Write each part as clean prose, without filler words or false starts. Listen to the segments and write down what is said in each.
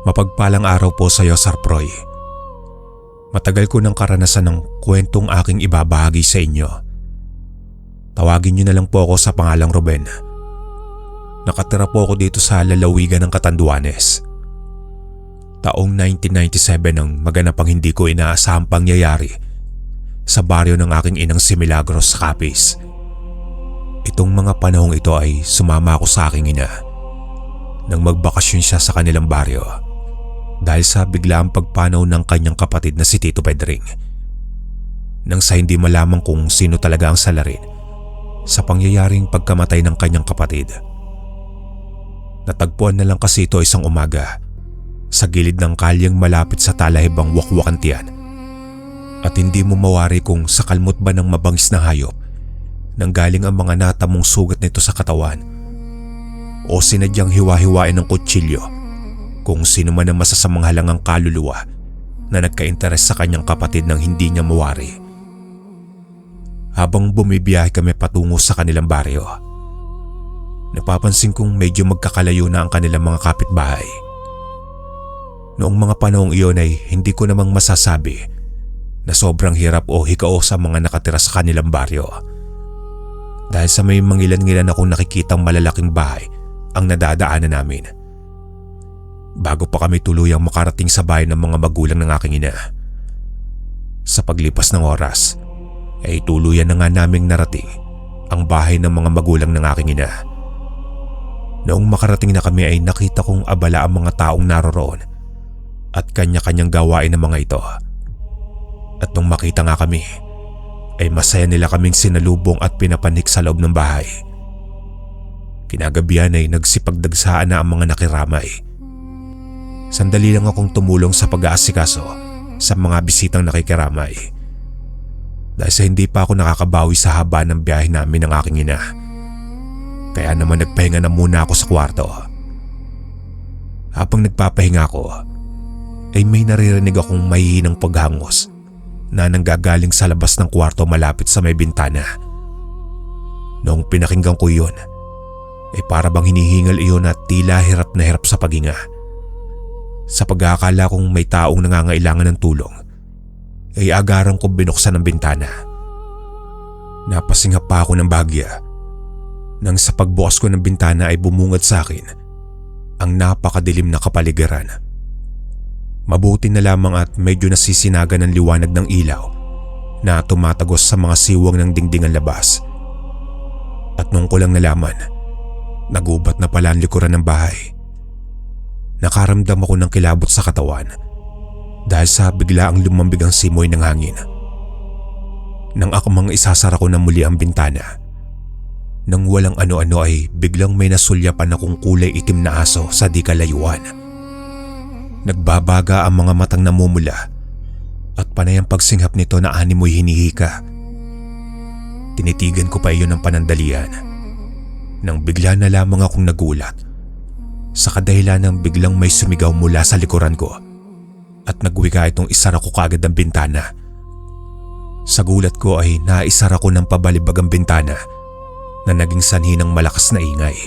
Mapagpalang araw po sa iyo, Sir Proy. Matagal ko ng karanasan ng kwentong aking ibabahagi sa inyo. Tawagin niyo na lang po ako sa pangalang Ruben. Nakatira po ako dito sa lalawigan ng Catanduanes. Taong 1997 nang maganap ang hindi ko inaasahang pangyayari sa baryo ng aking inang si Milagros sa Capiz. Itong mga panahong ito ay sumama ako sa aking ina nang magbakasyon siya sa kanilang baryo dahil sa biglaang pagpanaw ng kanyang kapatid na si Tito Pedring. Nang sa hindi malaman kung sino talaga ang salarin sa pangyayaring pagkamatay ng kanyang kapatid. Natagpuan na lang kasi ito isang umaga sa gilid ng kalyeng malapit sa talahibang Wakwakantian. At hindi mo mawari kung sa kalmot ba ng mabangis na hayop nanggaling ang mga natamong sugat nito sa katawan o sinadyang hiwa-hiwain ng kutsilyo kung sino man ang masasamang halangang kaluluwa na nagka-interes sa kanyang kapatid nang hindi niya mawari. Habang bumibiyahe kami patungo sa kanilang baryo, napapansin kong medyo magkakalayo na ang kanilang mga kapitbahay. Noong mga panahong iyon ay hindi ko namang masasabi na sobrang hirap o hikao sa mga nakatira sa kanilang baryo. Dahil sa may mangilan-ngilan akong nakikitang malalaking bahay ang nadadaanan namin. Bago pa kami tuluyang makarating sa bahay ng mga magulang ng aking ina. Sa paglipas ng oras, ay tuluyan na nga naming narating ang bahay ng mga magulang ng aking ina. Noong makarating na kami ay nakita kong abala ang mga taong naroroon at kanya-kanyang gawain ng mga ito. At nung makita nga kami, ay masaya nila kaming sinalubong at pinapanik sa loob ng bahay. Kinagabihan ay nagsipagdagsaan na ang mga nakiramay. Sandali lang akong tumulong sa pag-aasikaso sa mga bisitang nakikiramay. Dahil sa hindi pa ako nakakabawi sa haba ng biyahe namin ng aking ina. Kaya naman nagpahinga na muna ako sa kwarto. Habang nagpapahinga ako, ay may naririnig akong mahihinang paghangos na nanggagaling sa labas ng kwarto malapit sa may bintana. Noong pinakinggan ko iyon, ay para bang hinihingal iyon at tila hirap na hirap sa paghinga. Sa pag-aakala kong may taong nangangailangan ng tulong, ay agarang ko binuksan ang bintana. Napasinghap pa ako ng bahagya nang sa pagbukas ko ng bintana ay bumungad sa akin ang napakadilim na kapaligiran. Mabuti na lamang at medyo nasisinaga ng liwanag ng ilaw na tumatagos sa mga siwang ng dingdingan labas. At nung ko lang nalaman, nagubat na pala ang likuran ng bahay. Nakaramdam ako ng kilabot sa katawan dahil sa biglaang lumambig ang simoy ng hangin. Nang akmang isasara ko na muli ang bintana, nang walang ano-ano ay biglang may nasulyapan akong kulay itim na aso sa di kalayuan. Nagbabaga ang mga matang namumula at panay ang pagsinghap nito na animoy hinihika. Tinitigan ko pa iyon ng panandalian nang bigla na lamang akong nagulat sa kadahilan ng biglang may sumigaw mula sa likuran ko at nagwika itong isara ko kaagad ang bintana. Sa gulat ko ay naisara ko ng pabalibag ang bintana na naging sanhi ng malakas na ingay.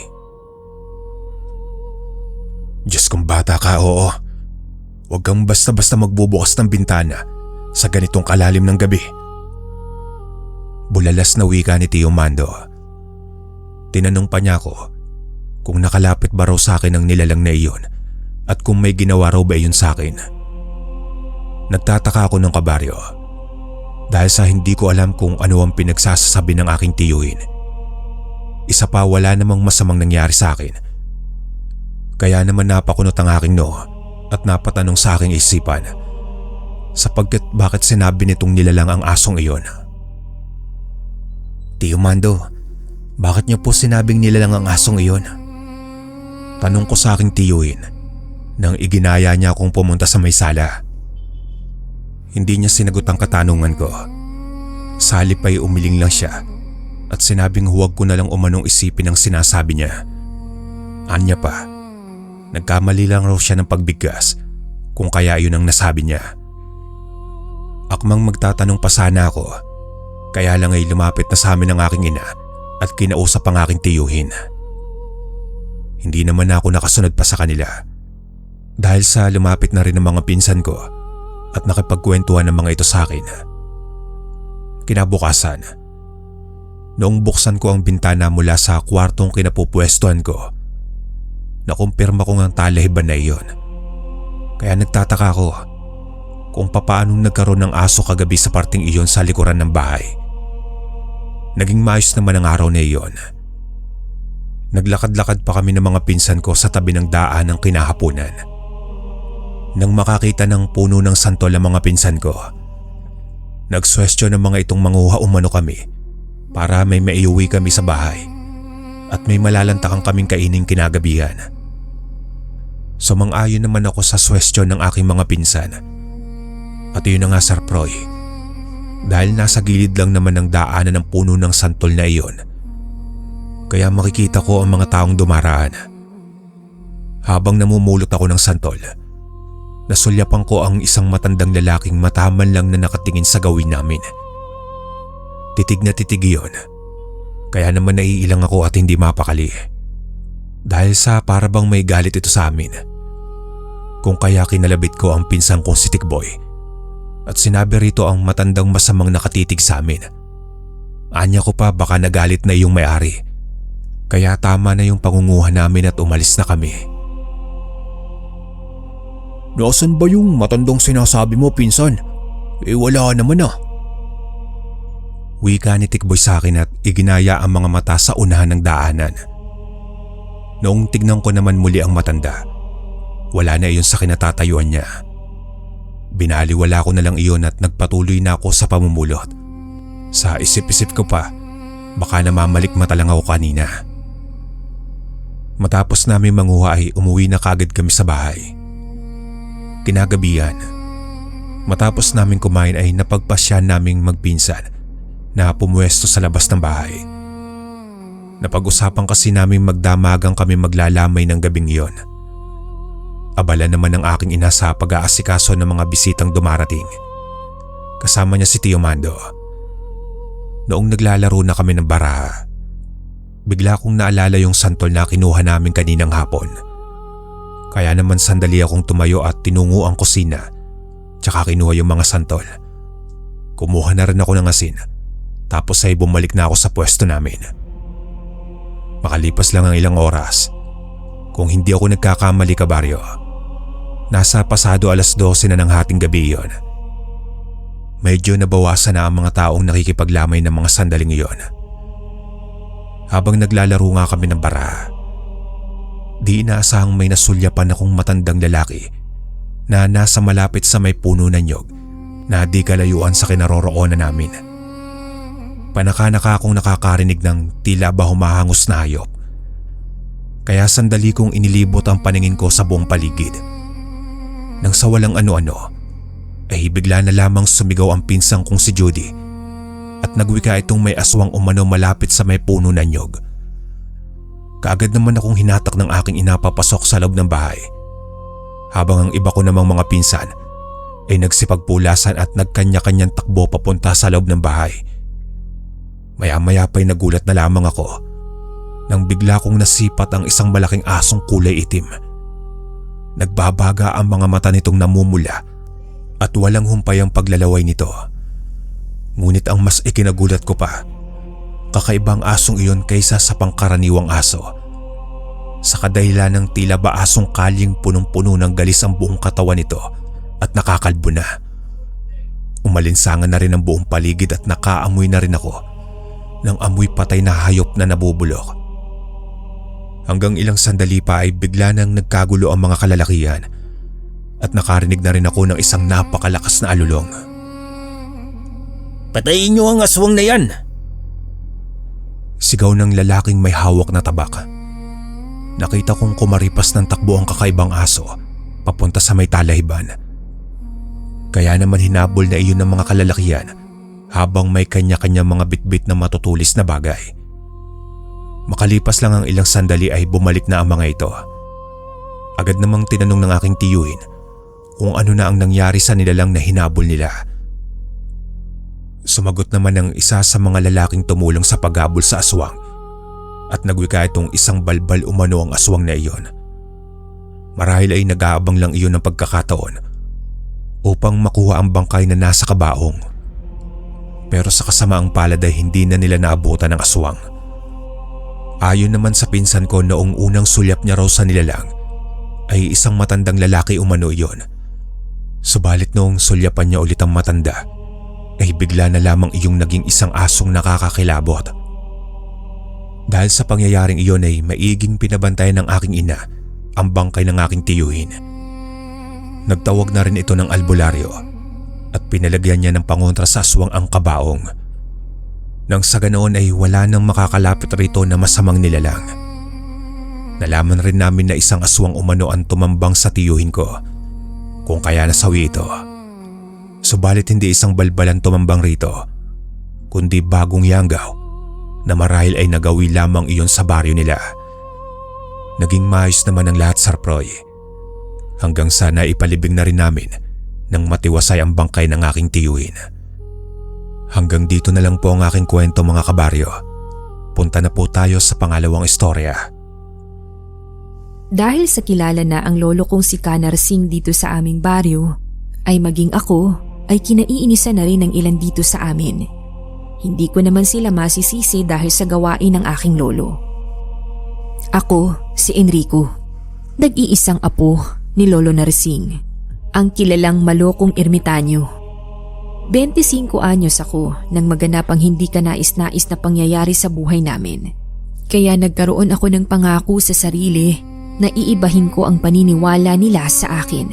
Diyos kong bata ka, oo. Huwag kang basta-basta magbubukas ng bintana sa ganitong kalalim ng gabi. Bulalas na wika ni Tio Mando. Tinanong pa niya ako kung nakalapit ba raw sa akin ang nilalang na iyon at kung may ginawa raw ba iyon sa akin. Nagtataka ako ng kabaryo dahil sa hindi ko alam kung ano ang pinagsasasabi ng aking tiyuhin. Isa pa, wala namang masamang nangyari sa akin. Kaya naman napakunot ang aking noo at napatanong sa aking isipan sapagkat bakit sinabi nitong nilalang ang asong iyon. Tio Mando, bakit niyo po sinabing nilalang ang asong iyon? Tanong ko sa aking tiyuhin nang iginaya niya akong pumunta sa may sala. Hindi niya sinagot ang katanungan ko. Sa halip ay umiling lang siya at sinabing huwag ko na lang umanong isipin ang sinasabi niya. Anya pa, nagkamali lang raw siya ng pagbigkas kung kaya yun ang nasabi niya. Akmang magtatanong pa sana ako, kaya lang ay lumapit na sa amin ang aking ina at kinausap ang aking tiyuhin. Hindi naman ako nakasunod pa sa kanila Dahil sa lumapit na rin ng mga pinsan ko at nakipagkwentuhan ng mga ito sa akin. Kinabukasan, noong buksan ko ang bintana mula sa kwartong kinapupwestuhan ko, nakumpirma ko ang talahiban na iyon. Kaya nagtataka ko kung papaanong nagkaroon ng aso kagabi sa parting iyon sa likuran ng bahay. Naging maayos naman ang araw na iyon. Naglakad-lakad pa kami ng mga pinsan ko sa tabi ng daan ng kinahaponan. Nang makakita ng puno ng santol ang mga pinsan ko, nagswestyon ng mga itong manguha umano kami para may maiuwi kami sa bahay at may malalantakang kaming kaining kinagabihan. Sumang-ayon naman ako sa swestyon ng aking mga pinsan. At yun na nga, Sir Proy, dahil nasa gilid lang naman ng daanan ng puno ng santol na iyon, kaya makikita ko ang mga taong dumaraan. Habang namumulot ako ng santol, nasulyapan ko ang isang matandang lalaking mataman lang na nakatingin sa gawin namin. Titig na titig iyon, kaya naman naiilang ako at hindi mapakali. Dahil sa parabang may galit ito sa amin. Kung kaya kinalabit ko ang pinsang kong si Tikboy at sinabi rito ang matandang masamang nakatitig sa amin. Anya ko pa baka nagalit na iyong may-ari, kaya tama na yung pangunguha namin at umalis na kami. Nasaan ba yung matandang sinasabi mo, pinsan? Wala naman ah. Wika ni Tikboy sa akin at iginaya ang mga mata sa unahan ng daanan. Noong tignan ko naman muli ang matanda, wala na iyon sa kinatatayuan niya. Binaliwala ko na lang iyon at nagpatuloy na ako sa pamumulot. Sa isip-isip ko pa, baka namamalikmata lang ako kanina. Matapos namin manguha ay umuwi na kagad kami sa bahay. Kinagabihan, matapos namin kumain ay napagpasya naming magpinsan na pumuwesto sa labas ng bahay. Napag-usapan kasi namin magdamagang kami maglalamay ng gabing iyon. Abala naman ang aking ina sa pag-aasikaso ng mga bisitang dumarating. Kasama niya si Tio Mando. Noong naglalaro na kami ng baraha, bigla kong naalala yung santol na kinuha namin kaninang hapon. Kaya naman sandali akong tumayo at tinungo ang kusina, tsaka kinuha yung mga santol. Kumuha na rin ako ng asin, tapos ay bumalik na ako sa pwesto namin. Makalipas lang ang ilang oras, kung hindi ako nagkakamali kabaryo, nasa pasado 12:00 na ng hating gabi iyon. Medyo nabawasan na ang mga taong nakikipaglamay ng mga sandaling iyon. Habang naglalaro nga kami ng bara, di inaasahang may nasulyapan akong matandang lalaki na nasa malapit sa may puno ng nyog na di kalayuan sa kinaroroonan namin. Panaka-naka akong nakakarinig ng tila ba humahangos na hayop. Kaya sandali kong inilibot ang paningin ko sa buong paligid. Nang sa walang ano-ano, ay bigla na lamang sumigaw ang pinsang kong si Judy at nagwika itong may aswang umano malapit sa may puno ng nyog. Kaagad naman akong hinatak ng aking ina papasok sa loob ng bahay, habang ang iba ko namang mga pinsan ay nagsipagpulasan at nagkanya-kanyang takbo papunta sa loob ng bahay. Maya-maya pa'y nagulat na lamang ako nang bigla kong nasipat ang isang malaking asong kulay itim. Nagbabaga ang mga mata nitong namumula at walang humpay ang paglalaway nito. Ngunit ang mas ikinagulat ko pa, kakaibang asong iyon kaysa sa pangkaraniwang aso. Sa kadahilan ng tila ba asong kalyeng punong-puno ng galis ang buong katawan nito at nakakalbo na. Umalinsangan na rin ang buong paligid at nakaamoy na rin ako ng amoy patay na hayop na nabubulok. Hanggang ilang sandali pa ay bigla nang nagkagulo ang mga kalalakihan at nakarinig na rin ako ng isang napakalakas na alulong. Patayin niyo ang aswang na yan! Sigaw ng lalaking may hawak na tabak. Nakita kong kumaripas ng takbo ang kakaibang aso papunta sa may talahiban. Kaya naman hinabol na iyon ng mga kalalakihan habang may kanya-kanya mga bitbit na matutulis na bagay. Makalipas lang ang ilang sandali ay bumalik na ang mga ito. Agad namang tinanong ng aking tiyuhin kung ano na ang nangyari sa nilalang na hinabol nila. Sumagot naman ang isa sa mga lalaking tumulong sa paghabol sa aswang at nagwika itong isang balbal umano ang aswang na iyon. Marahil ay nag-aabang lang iyon ng pagkakataon upang makuha ang bangkay na nasa kabaong. Pero sa kasamaang palad ay hindi na nila naabutan ng aswang. Ayon naman sa pinsan ko, noong unang sulyap niya raw sa nilalang ay isang matandang lalaki umano iyon. Subalit noong sulyapan niya ulit ang matanda ay bigla na lamang iyong naging isang asong nakakakilabot. Dahil sa pangyayaring iyon ay maiging pinabantayan ng aking ina ang bangkay ng aking tiyuhin. Nagtawag na rin ito ng albularyo at pinalagyan niya ng pangontra sa aswang ang kabaong. Nang sa ganoon ay wala nang makakalapit rito na masamang nilalang. Nalaman rin namin na isang aswang umano ang tumambang sa tiyuhin ko, kung kaya nasawi ito. Subalit hindi isang balbalan tumambang rito, kundi bagong yanggaw na marahil ay nagawi lamang iyon sa baryo nila. Naging maayos naman ang lahat, Sir Proy. Hanggang sana ipalibing na rin namin nang matiwasay ang bangkay ng aking tiyuhin. Hanggang dito na lang po ang aking kwento, mga kabaryo. Punta na po tayo sa pangalawang istorya. Dahil sa kilala na ang lolo kong si Kanar Singh dito sa aming baryo, ay maging ako ay kinaiinisan na rin ng ilan dito sa amin. Hindi ko naman sila masisisi dahil sa gawain ng aking lolo. Ako, si Enrico, nag-iisang apo ni Lolo Narsing, ang kilalang malokong ermitanyo. 25 anyos ako nang maganap ang hindi kanais-nais na pangyayari sa buhay namin. Kaya nagkaroon ako ng pangako sa sarili na iibahin ko ang paniniwala nila sa akin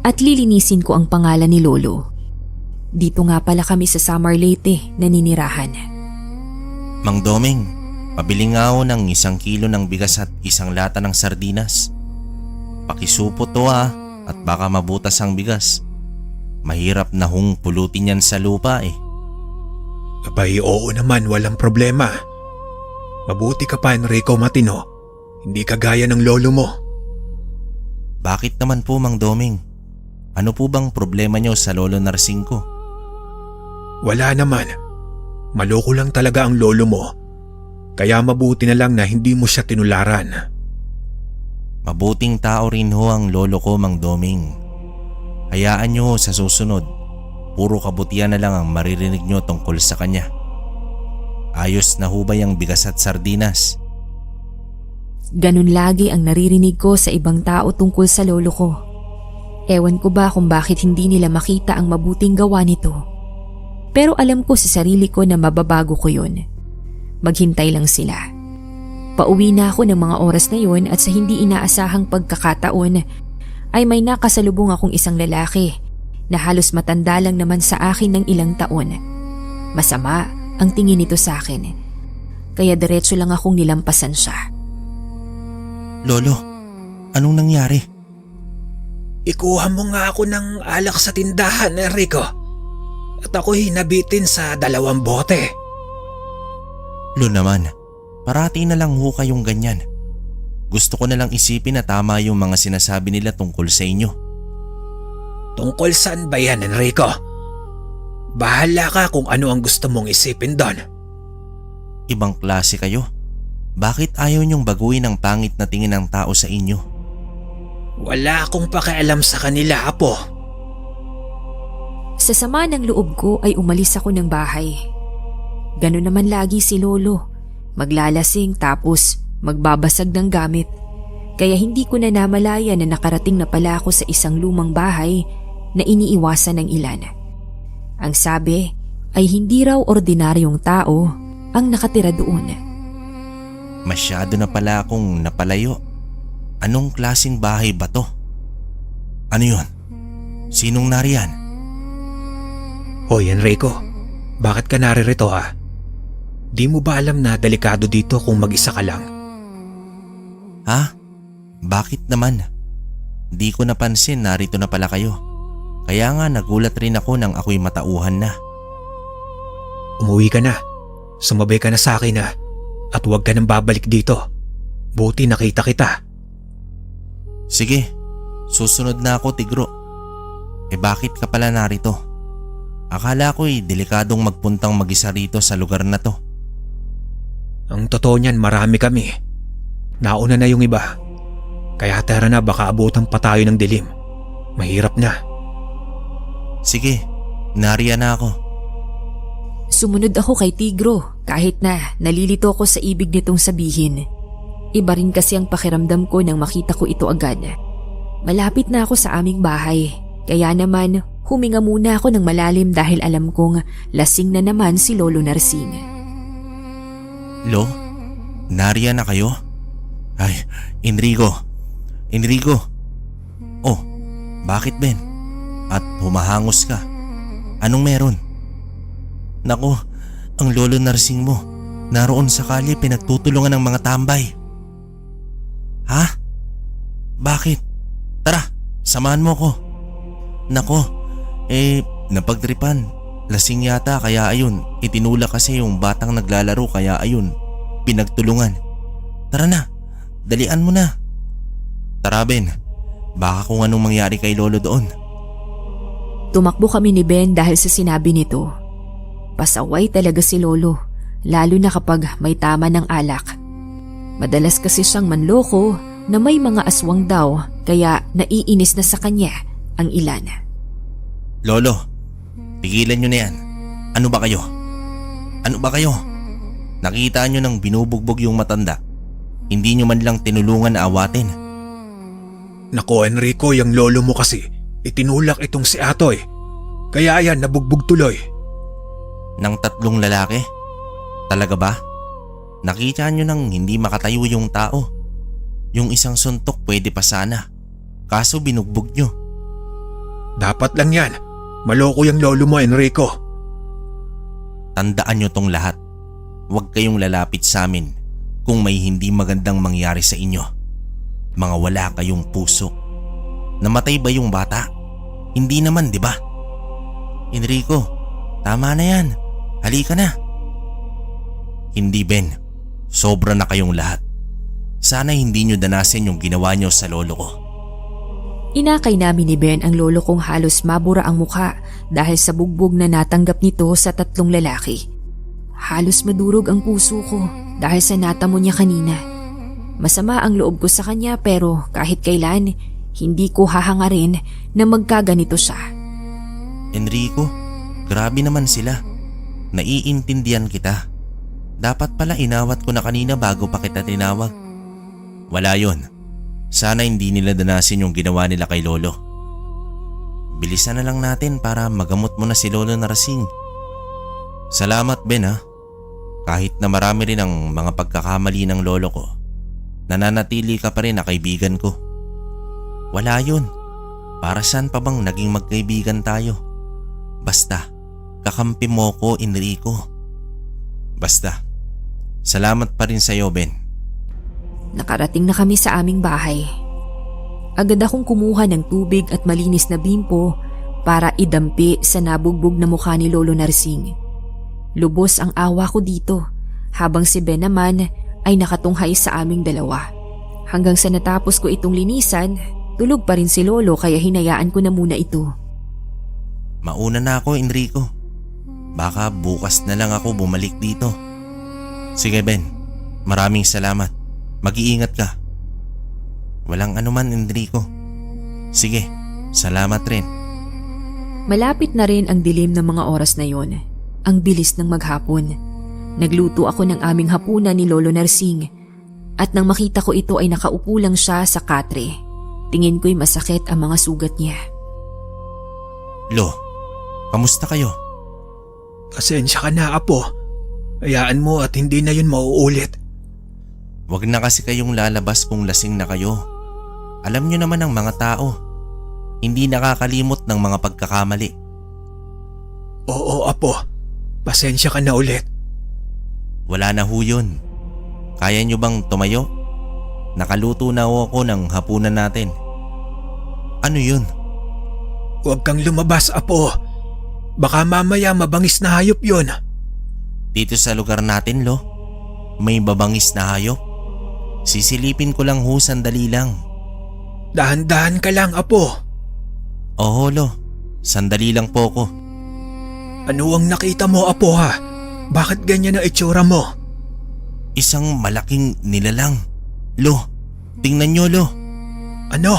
at lilinisin ko ang pangalan ni Lolo. Dito nga pala kami sa Samar Leyte naninirahan. Mang Doming, pabili nga ako ng 1 kilo ng bigas at 1 lata ng sardinas. Pakisupo to at baka mabutas ang bigas. Mahirap na hong pulutin yan sa lupa eh. Abay, oo naman, walang problema. Mabuti ka pa, Enrico Matino. Hindi kagaya ng lolo mo. Bakit naman po, Mang Doming? Ano po bang problema niyo sa Lolo Narsing ko? Wala naman. Maloko lang talaga ang lolo mo. Kaya mabuti na lang na hindi mo siya tinularan. Mabuting tao rin ho ang lolo ko, Mang Doming. Hayaan niyo ho sa susunod. Puro kabutihan na lang ang maririnig niyo tungkol sa kanya. Ayos na ho ba yung bigas at sardinas? Ganun lagi ang naririnig ko sa ibang tao tungkol sa lolo ko. Ewan ko ba kung bakit hindi nila makita ang mabuting gawa nito. Pero alam ko sa sarili ko na mababago ko yun. Maghintay lang sila. Pauwi na ako ng mga oras na yun at sa hindi inaasahang pagkakataon ay may nakasalubong akong isang lalaki na halos matanda lang naman sa akin ng ilang taon. Masama ang tingin nito sa akin. Kaya diretso lang akong nilampasan siya. Lolo, anong nangyari? Ikuha mo nga ako ng alak sa tindahan, Enrico. At ako'y nabitin sa 2 bote. Lo naman, parati na lang ho kayong ganyan. Gusto ko na lang isipin na tama yung mga sinasabi nila tungkol sa inyo. Tungkol saan ba yan, Enrico? Bahala ka kung ano ang gusto mong isipin doon. Ibang klase kayo. Bakit ayaw niyong baguhin ang pangit na tingin ng tao sa inyo? Wala akong pakialam sa kanila, apo. Sa sama ng loob ko ay umalis ako ng bahay. Ganun naman lagi si Lolo. Maglalasing tapos magbabasag ng gamit. Kaya hindi ko na namalaya na nakarating na pala ako sa isang lumang bahay na iniiwasan ng ilan. Ang sabi ay hindi raw ordinaryong tao ang nakatira doon. Masyado na pala akong napalayo. Anong klaseng bahay ba to? Ano yun? Sinong nariyan? Hoy, Enrico. Bakit ka naririto, ha? Di mo ba alam na delikado dito kung mag-isa ka lang? Ha? Bakit naman? Di ko napansin narito na pala kayo. Kaya nga nagulat rin ako nang ako'y matauhan na. Umuwi ka na. Sumabay ka na sa akin, ha? At huwag ka nang babalik dito. Buti nakita kita. Sige, susunod na ako, Tigro. Bakit ka pala narito? Akala ko'y delikadong magpuntang mag-isa rito sa lugar na to. Ang totoo niyan, marami kami. Nauna na yung iba. Kaya tara na, baka abutan pa tayo ng dilim. Mahirap na. Sige, nariyan na ako. Sumunod ako kay Tigro kahit na nalilito ko sa ibig nitong sabihin. Iba rin kasi ang pakiramdam ko nang makita ko ito agad. Malapit na ako sa aming bahay, kaya naman huminga muna ako ng malalim dahil alam kong lasing na naman si Lolo Narsing. Lo, nariyan na kayo? Ay, Enrico. Oh, bakit Ben? At humahangos ka. Anong meron? Nako, ang Lolo Narsing mo naroon sa kalye pinagtutulungan ng mga tambay. Ha? Bakit? Tara, samahan mo ko. Nako, napagtripan. Lasing yata kaya ayun, itinulak kasi yung batang naglalaro kaya ayun, pinagtulungan. Tara na, dalian mo na. Tara Ben, baka kung anong mangyari kay Lolo doon. Tumakbo kami ni Ben dahil sa sinabi nito. Pasaway talaga si Lolo, lalo na kapag may tama ng alak. Madalas kasi siyang manloko na may mga aswang daw kaya naiinis na sa kanya ang ilan. Lolo, tigilan nyo na yan. Ano ba kayo? Nakita nyo nang binubugbog yung matanda. Hindi nyo man lang tinulungan na awatin. Nako Enrico, yung lolo mo kasi itinulak itong si Atoy. Kaya yan, nabugbog tuloy. Ng 3 lalaki? Talaga ba? Nakita nyo nang hindi makatayo yung tao. Yung isang suntok pwede pa sana. Kaso binugbog nyo. Dapat lang yan. Maloko yung lolo mo, Enrico. Tandaan nyo tong lahat. Huwag kayong lalapit sa amin kung may hindi magandang mangyari sa inyo. Mga wala kayong puso. Namatay ba yung bata? Hindi naman, di ba? Enrico, tama na yan. Halika na. Hindi Ben, sobra na kayong lahat. Sana hindi nyo danasin yung ginawa nyo sa lolo ko. Inakay namin ni Ben ang lolo kong halos mabura ang mukha dahil sa bugbog na natanggap nito sa 3 lalaki. Halos madurog ang puso ko dahil sa natamo niya kanina. Masama ang loob ko sa kanya pero kahit kailan, hindi ko hahangarin na magkaganito siya. Enrico, grabe naman sila. Naiintindihan kita. Dapat pala inawat ko na kanina bago pa kita tinawag. Wala yon. Sana hindi nila danasin yung ginawa nila kay Lolo. Bilisan na lang natin para magamot mo na si Lolo Narsing. Salamat Ben ha. Kahit na marami rin ang mga pagkakamali ng lolo ko, nananatili ka pa rin na kaibigan ko. Wala yun. Para saan pa bang naging magkaibigan tayo? Basta, kakampi mo ko Enrico. Basta, salamat pa rin sa'yo Ben. Nakarating na kami sa aming bahay. Agad akong kumuha ng tubig at malinis na bimpo para idampi sa nabugbog na mukha ni Lolo Narsing. Lubos ang awa ko dito habang si Ben naman ay nakatunghay sa aming dalawa. Hanggang sa natapos ko itong linisan, tulog pa rin si Lolo kaya hinayaan ko na muna ito. Mauna na ako Enrico. Baka bukas na lang ako bumalik dito. Sige Ben, maraming salamat. Mag-iingat ka. Walang anuman Enrico. Sige, salamat rin. Malapit na rin ang dilim ng mga oras na yon. Ang bilis ng maghapon. Nagluto ako ng aming hapunan ni Lolo Narsing at nang makita ko ito ay nakaupo lang siya sa katre. Tingin ko'y masakit ang mga sugat niya. Lo, kamusta kayo? Pasensya ka na, Apo. Hayaan mo at hindi na yun mauulit. Wag na kasi kayong lalabas kung lasing na kayo. Alam nyo naman ang mga tao, hindi nakakalimot ng mga pagkakamali. Oo, Apo. Pasensya ka na ulit. Wala na ho yun. Kaya nyo bang tumayo? Nakaluto na ho ako ng hapunan natin. Ano yun? Huwag kang lumabas, Apo. Baka mamaya mabangis na hayop yun. Dito sa lugar natin, Lo, may babangis na hayop. Sisilipin ko lang ho, sandali lang. Dahan-dahan ka lang, Apo. Oo, Lo. Sandali lang po ko. Ano ang nakita mo, Apo ha? Bakit ganyan ang itsura mo? Isang malaking nilalang. Lo, tingnan nyo, Lo. Ano?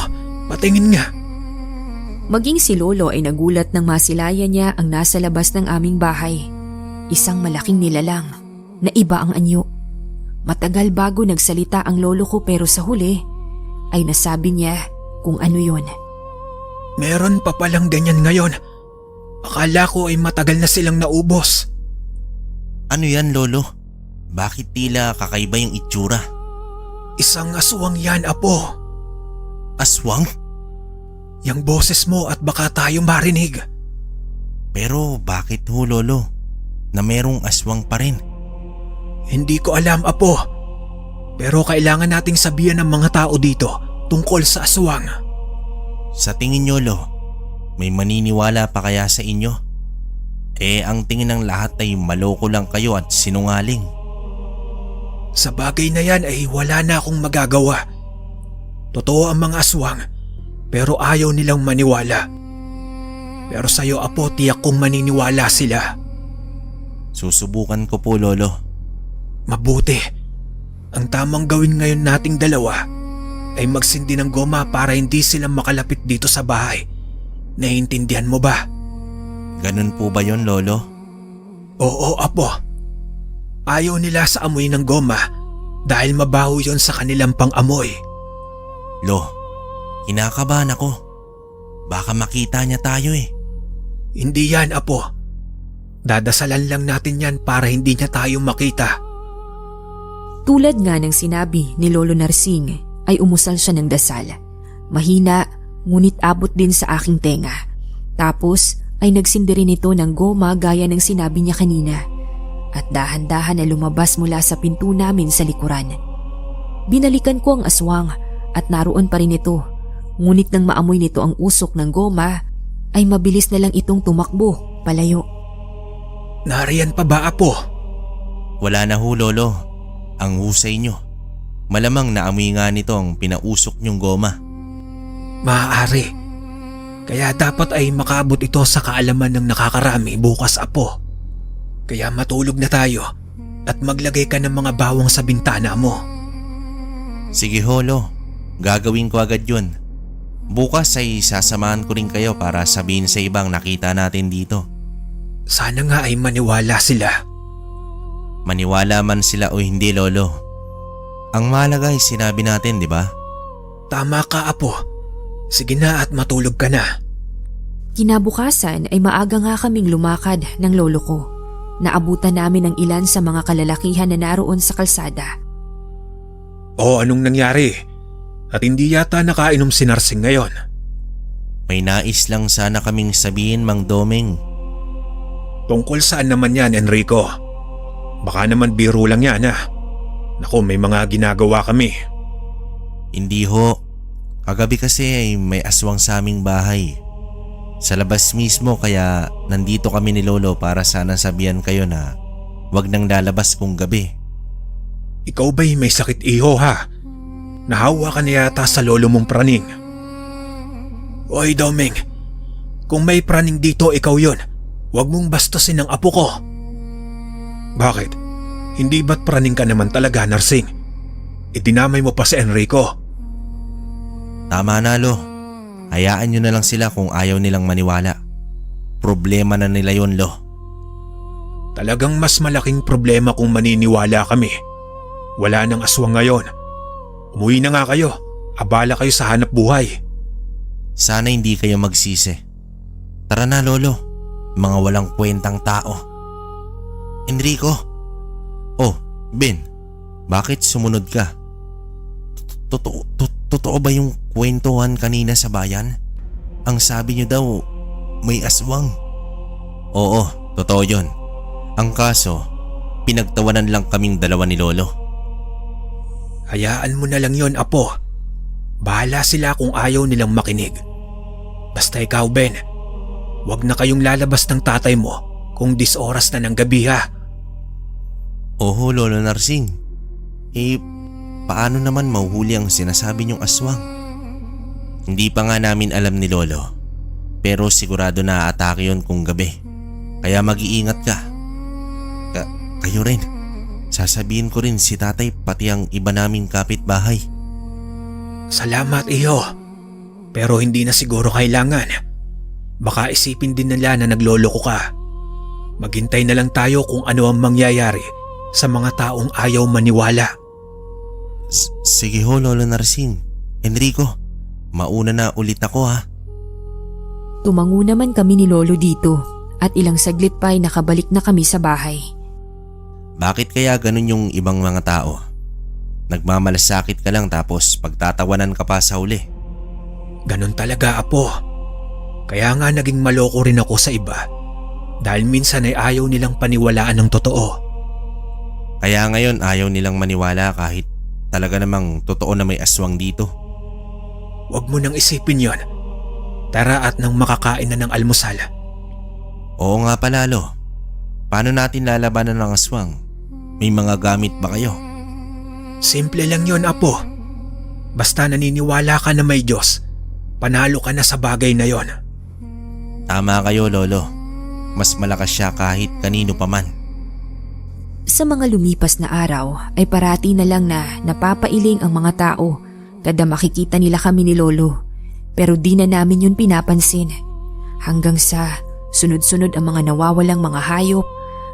Patingin nga. Maging si Lolo ay nagulat nang masilayan niya ang nasa labas ng aming bahay. Isang malaking nilalang na iba ang anyo. Matagal bago nagsalita ang lolo ko pero sa huli ay nasabi niya kung ano yon. Meron pa palang ganyan ngayon. Akala ko ay matagal na silang naubos. Ano yan, Lolo? Bakit tila kakaiba yung itsura? Isang aswang yan, Apo. Aswang? Yang boses mo at baka tayo marinig. Pero bakit ho, Lolo? Na merong aswang pa rin? Hindi ko alam, Apo. Pero kailangan nating sabihan ng mga tao dito tungkol sa aswang. Sa tingin nyo, Lo, may maniniwala pa kaya sa inyo? Ang tingin ng lahat ay maloko lang kayo at sinungaling. Sa bagay na yan ay wala na akong magagawa. Totoo ang mga aswang, pero ayaw nilang maniwala. Pero sa'yo, Apo, tiyak kong maniniwala sila. Susubukan ko po, Lolo. Mabuti. Ang tamang gawin ngayon nating dalawa ay magsindi ng goma para hindi sila makalapit dito sa bahay. Naiintindihan mo ba? Ganun po ba yon, Lolo? Oo, Apo. Ayaw nila sa amoy ng goma dahil mabaho yon sa kanilang pang-amoy. Lo, kinakabahan ako. Baka makita niya tayo eh. Hindi yan, Apo. Dadasalan lang natin yan para hindi niya tayo makita. Tulad nga ng sinabi ni Lolo Narsing ay umusal siya ng dasal. Mahina ngunit abot din sa aking tenga. Tapos ay nagsindi rin ito ng goma gaya ng sinabi niya kanina. At dahan-dahan na lumabas mula sa pinto namin sa likuran. Binalikan ko ang aswang at naroon pa rin ito. Ngunit nang maamoy nito ang usok ng goma ay mabilis na lang itong tumakbo palayo. Nariyan pa ba, Apo? Wala na ho, Lolo. Ang husay nyo. Malamang naamoy nga nito ang pinausok nyong goma. Maaari. Kaya dapat ay makaabot ito sa kaalaman ng nakakarami bukas, Apo. Kaya matulog na tayo at maglagay ka ng mga bawang sa bintana mo. Sige ho, Lo. Gagawin ko agad yun. Bukas ay sasamahan ko rin kayo para sabihin sa ibang nakita natin dito. Sana nga ay maniwala sila. Maniwala man sila o hindi, Lolo. Ang mahalaga ay sinabi natin, di ba? Tama ka, Apo. Sige na at matulog ka na. Kinabukasan ay maaga nga kaming lumakad ng lolo ko. Naabutan namin ang ilan sa mga kalalakihan na naroon sa kalsada. Anong nangyari? At hindi yata nakainom si Narsing ngayon. May nais lang sana kaming sabihin, Mang Doming. Tungkol saan naman yan, Enrico? Baka naman biro lang yan, ha? Naku, may mga ginagawa kami. Hindi ho. Kagabi kasi ay may aswang sa aming bahay. Sa labas mismo kaya nandito kami ni Lolo para sana sabihan kayo na wag nang lalabas kung gabi. Ikaw ba'y may sakit, iho, ha? Nahawa ka na yata sa lolo mong praning. Oy, Doming. Kung may praning dito, ikaw yon. Huwag mong bastusin ang apo ko. Bakit? Hindi ba't praning ka naman talaga, Narsing? Itinamay mo pa si Enrico. Tama na, Lo. Hayaan nyo na lang sila kung ayaw nilang maniwala. Problema na nila yon, Lo. Talagang mas malaking problema kung maniniwala kami. Wala nang aswang ngayon. Umuwi na nga kayo. Abala kayo sa hanap buhay. Sana hindi kayo magsisi. Tara na, Lolo. Mga walang kwentang tao. Enrico. Oh, Ben. Bakit sumunod ka? Totoo ba yung kwentuhan kanina sa bayan? Ang sabi niyo daw, may aswang. Oo, totoo yon. Ang kaso, pinagtawanan lang kaming dalawa ni Lolo. Hayaan mo na lang yon, Apo. Bahala sila kung ayaw nilang makinig. Basta ikaw, Ben, huwag na kayong lalabas ng tatay mo kung 10 oras na ng gabi, ha? Oho, Lolo Narsing. Paano naman mahuhuli ang sinasabi niyong aswang? Hindi pa nga namin alam ni Lolo. Pero sigurado na atake yun kung gabi. Kaya mag-iingat ka. Kayo rin. Sasabihin ko rin si tatay pati ang iba naming kapitbahay. Salamat, iyo. Pero hindi na siguro kailangan. Baka isipin din nila na nagloloko ka. Maghintay na lang tayo kung ano ang mangyayari sa mga taong ayaw maniwala. Sige ho, Lolo Narsing. Enrico, mauna na ulit ako ha. Tumango naman kami ni Lolo dito at ilang saglit pa ay nakabalik na kami sa bahay. Bakit kaya ganun yung ibang mga tao? Nagmamalasakit ka lang tapos pagtatawanan ka pa sa huli. Ganon talaga, Apo. Kaya nga naging maloko rin ako sa iba dahil minsan ay ayaw nilang paniwalaan ng totoo. Kaya ngayon ayaw nilang maniwala kahit talaga namang totoo na may aswang dito. Huwag mo nang isipin yon. Tara at nang makakain na ng almusal. Oo nga pala, Lo. Paano natin lalabanan ng aswang? May mga gamit ba kayo? Simple lang yon, Apo. Basta naniniwala ka na may Diyos, panalo ka na sa bagay na yon. Tama kayo, Lolo. Mas malakas siya kahit kanino pa man. Sa mga lumipas na araw ay parati na lang na napapailing ang mga tao kada makikita nila kami ni Lolo. Pero di na namin yun pinapansin. Hanggang sa sunod-sunod ang mga nawawalang mga hayop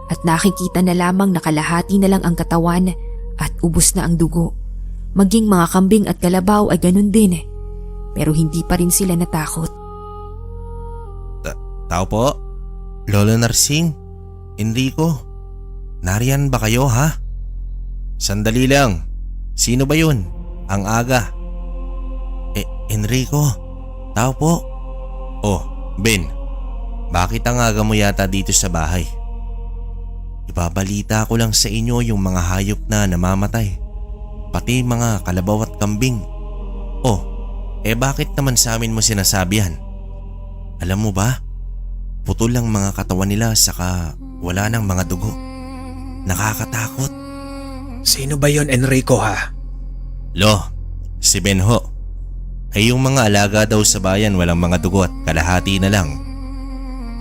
at nakikita na lamang na kalahati na lang ang katawan at ubos na ang dugo. Maging mga kambing at kalabaw ay ganun din. Pero hindi pa rin sila natakot. Tao po? Lolo Narsing? Enrico? Nariyan ba kayo ha? Sandali lang. Sino ba yun? Ang aga. Enrico? Tao po? Oh, Ben. Bakit ang aga mo yata dito sa bahay? Ibabalita ko lang sa inyo yung mga hayop na namamatay. Pati mga kalabaw at kambing. Oh, bakit naman sa amin mo sinasabi yan? Alam mo ba? Putol lang mga katawan nila saka wala nang mga dugo. Nakakatakot. Sino ba yon, Enrico, ha? Lo, si Ben ho. Ay yung mga alaga daw sa bayan walang mga dugo at kalahati na lang.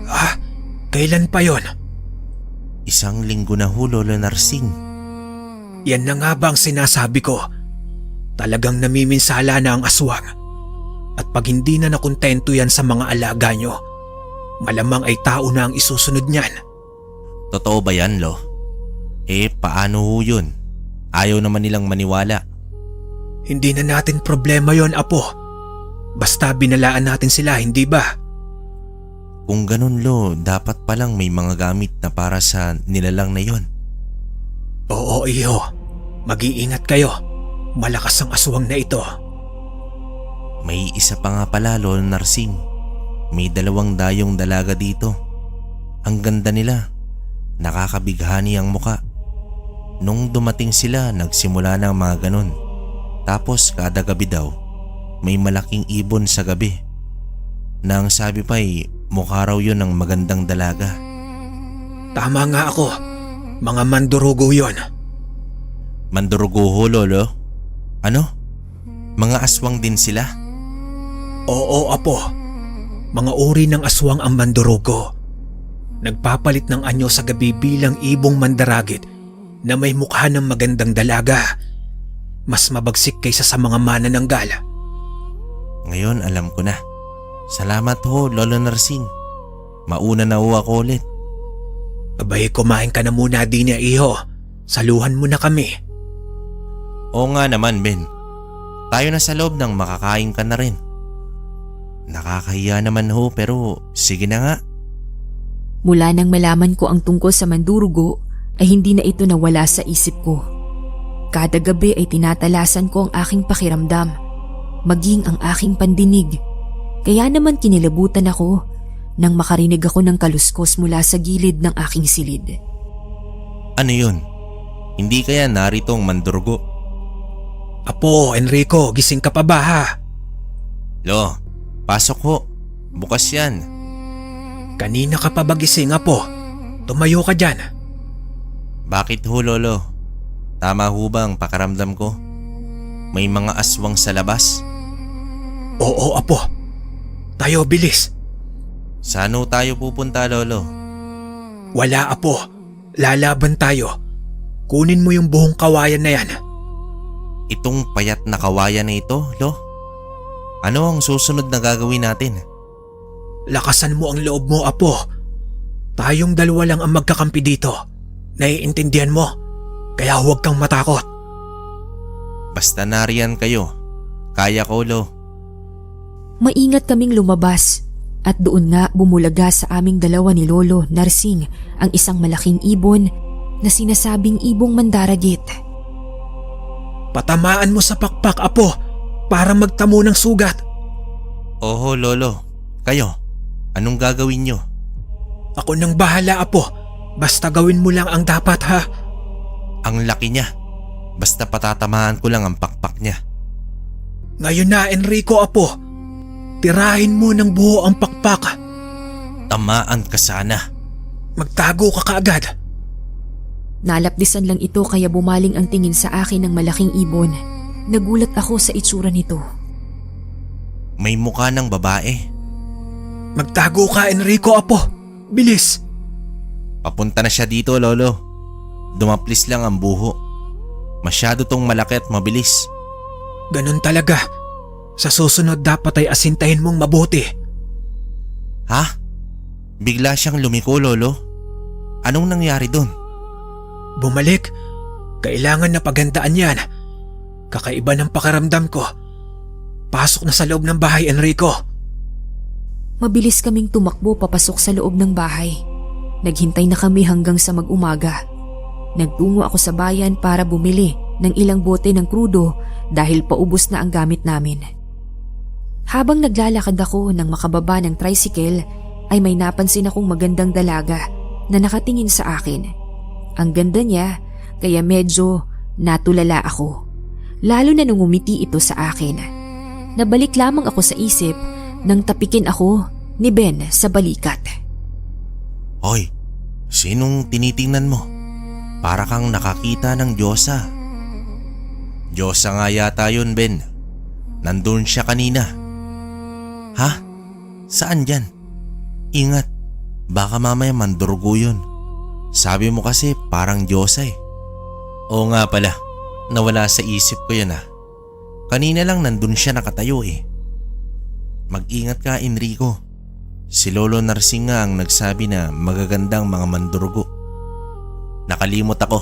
Ah, kailan pa yon? 1 linggo na ho, Lolo Narsing. Yan na nga ba ang sinasabi ko? Talagang namiminsala na ang aswang. At pag hindi na nakontento yan sa mga alaga nyo, malamang ay tao na ang isusunod niyan. Totoo ba yan, Lo? Paano ho yun? Ayaw naman nilang maniwala. Hindi na natin problema yon, Apo. Basta binalaan natin sila, hindi ba? Kung ganun, Lo, dapat palang may mga gamit na para sa nilalang na yon. Oo, Iho. Mag-iingat kayo. Malakas ang aswang na ito. May isa pa nga pala, Lolo Narsing. May 2 dayong dalaga dito. Ang ganda nila. Nakakabighani ang muka. Nung dumating sila, nagsimula ng mga ganun. Tapos kada gabi daw, may malaking ibon sa gabi. Nang sabi pa'y mukha raw yun ng magandang dalaga. Tama nga ako. Mga mandurugo yon. Mandurugo ho, Lolo? Ano? Mga aswang din sila? Oo, Apo. Mga uri ng aswang ang mandurugo. Nagpapalit ng anyo sa gabi bilang ibong mandaragit na may mukha ng magandang dalaga. Mas mabagsik kaysa sa mga manananggal. Ngayon alam ko na. Salamat ho, Lolo Narsing. Mauna na ho ako ulit. Abay, kumain ka na muna din niya, Iho. Saluhan mo na kami. Oo nga naman, Ben. Tayo na sa loob nang makakain ka na rin. Nakakahiya naman ho pero sige na nga. Mula nang malaman ko ang tungkol sa mandurugo ay hindi na ito nawala sa isip ko. Kada gabi ay tinatalasan ko ang aking pakiramdam, maging ang aking pandinig. Kaya naman kinilabutan ako nang makarinig ako ng kaluskos mula sa gilid ng aking silid. Ano yun? Hindi kaya narito ang mandurugo? Apo, Enrico, gising ka pa ba, ha? Lo, pasok ho. Bukas yan. Kanina ka pa ba gising, Apo? Tumayo ka dyan. Bakit ho, Lolo? Tama ho ba ang pakaramdam ko? May mga aswang sa labas? Oo, Apo. Tayo, bilis. Saan ho tayo pupunta, Lolo? Wala, Apo. Lalaban tayo. Kunin mo yung buhong kawayan na yan. Itong payat na kawayan na ito, Lo? Ano ang susunod na gagawin natin? Lakasan mo ang loob mo, Apo. Tayong dalawa lang ang magkakampi dito. Naiintindihan mo? Kaya huwag kang matakot. Basta nariyan kayo. Kaya ko, Lo. Maingat kaming lumabas at doon nga bumulaga sa aming dalawa ni Lolo Narsing ang isang malaking ibon na sinasabing ibong mandaragit. Patamaan mo sa pakpak, Apo, para magtamo ng sugat. Oho, Lolo. Kayo, anong gagawin nyo? Ako nang bahala, Apo. Basta gawin mo lang ang dapat, ha? Ang laki niya. Basta patatamaan ko lang ang pakpak niya. Ngayon na, Enrico, Apo. Tirahin mo ng buo ang pakpak. Tamaan ka sana. Magtago ka kaagad. Nalapdisan lang ito kaya bumaling ang tingin sa akin ng malaking ibon. Nagulat ako sa itsura nito. May mukha ng babae. Magtago ka, Enrico, Apo. Bilis. Papunta na siya dito, Lolo. Dumaplis lang ang buho. Masyado tong malaki at mabilis. Ganun talaga. Sa susunod dapat ay asintahin mong mabuti. Ha? Bigla siyang lumiko, Lolo. Anong nangyari dun? Bumalik. Kailangan na paghandaan yan. Kakaiba ng pakiramdam ko. Pasok na sa loob ng bahay, Enrico. Mabilis kaming tumakbo papasok sa loob ng bahay. Naghintay na kami hanggang sa mag-umaga. Nagtungo ako sa bayan para bumili ng ilang bote ng krudo dahil paubos na ang gamit namin. Habang naglalakad ako nang makababa ng tricycle ay may napansin akong magandang dalaga na nakatingin sa akin. Ang ganda niya kaya medyo natulala ako. Lalo na nung umiti ito sa akin. Nabalik lamang ako sa isip nang tapikin ako ni Ben sa balikat. Hoy, sinong tinitingnan mo? Para kang nakakita ng Diyosa. Diyosa nga yata yun, Ben. Nandun siya kanina. Ha? Saan dyan? Ingat, baka mamaya mandurgo yun. Sabi mo kasi parang Diyosa eh. Oo nga pala, nawala sa isip ko yun ah. Kanina lang nandun siya nakatayo eh. Mag-ingat ka, Enrico. Si Lolo Narsing nga ang nagsabi na magagandang mga mandurgo. Nakalimot ako.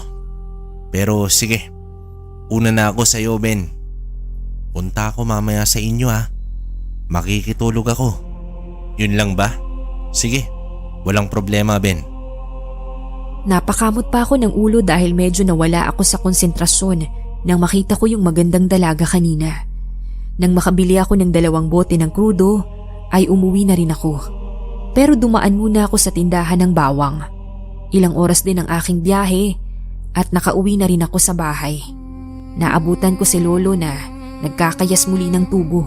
Pero sige, una na ako sa iyo, Ben. Punta ako mamaya sa inyo ha. Makikitulog ako. Yun lang ba? Sige, walang problema, Ben. Napakamot pa ako ng ulo dahil medyo nawala ako sa konsentrasyon nang makita ko yung magandang dalaga kanina. Nang makabili ako ng 2 bote ng krudo, ay umuwi na rin ako. Pero dumaan muna ako sa tindahan ng bawang. Ilang oras din ang aking biyahe at nakauwi na rin ako sa bahay. Naabutan ko si Lolo na nagkakayas muli ng tubo.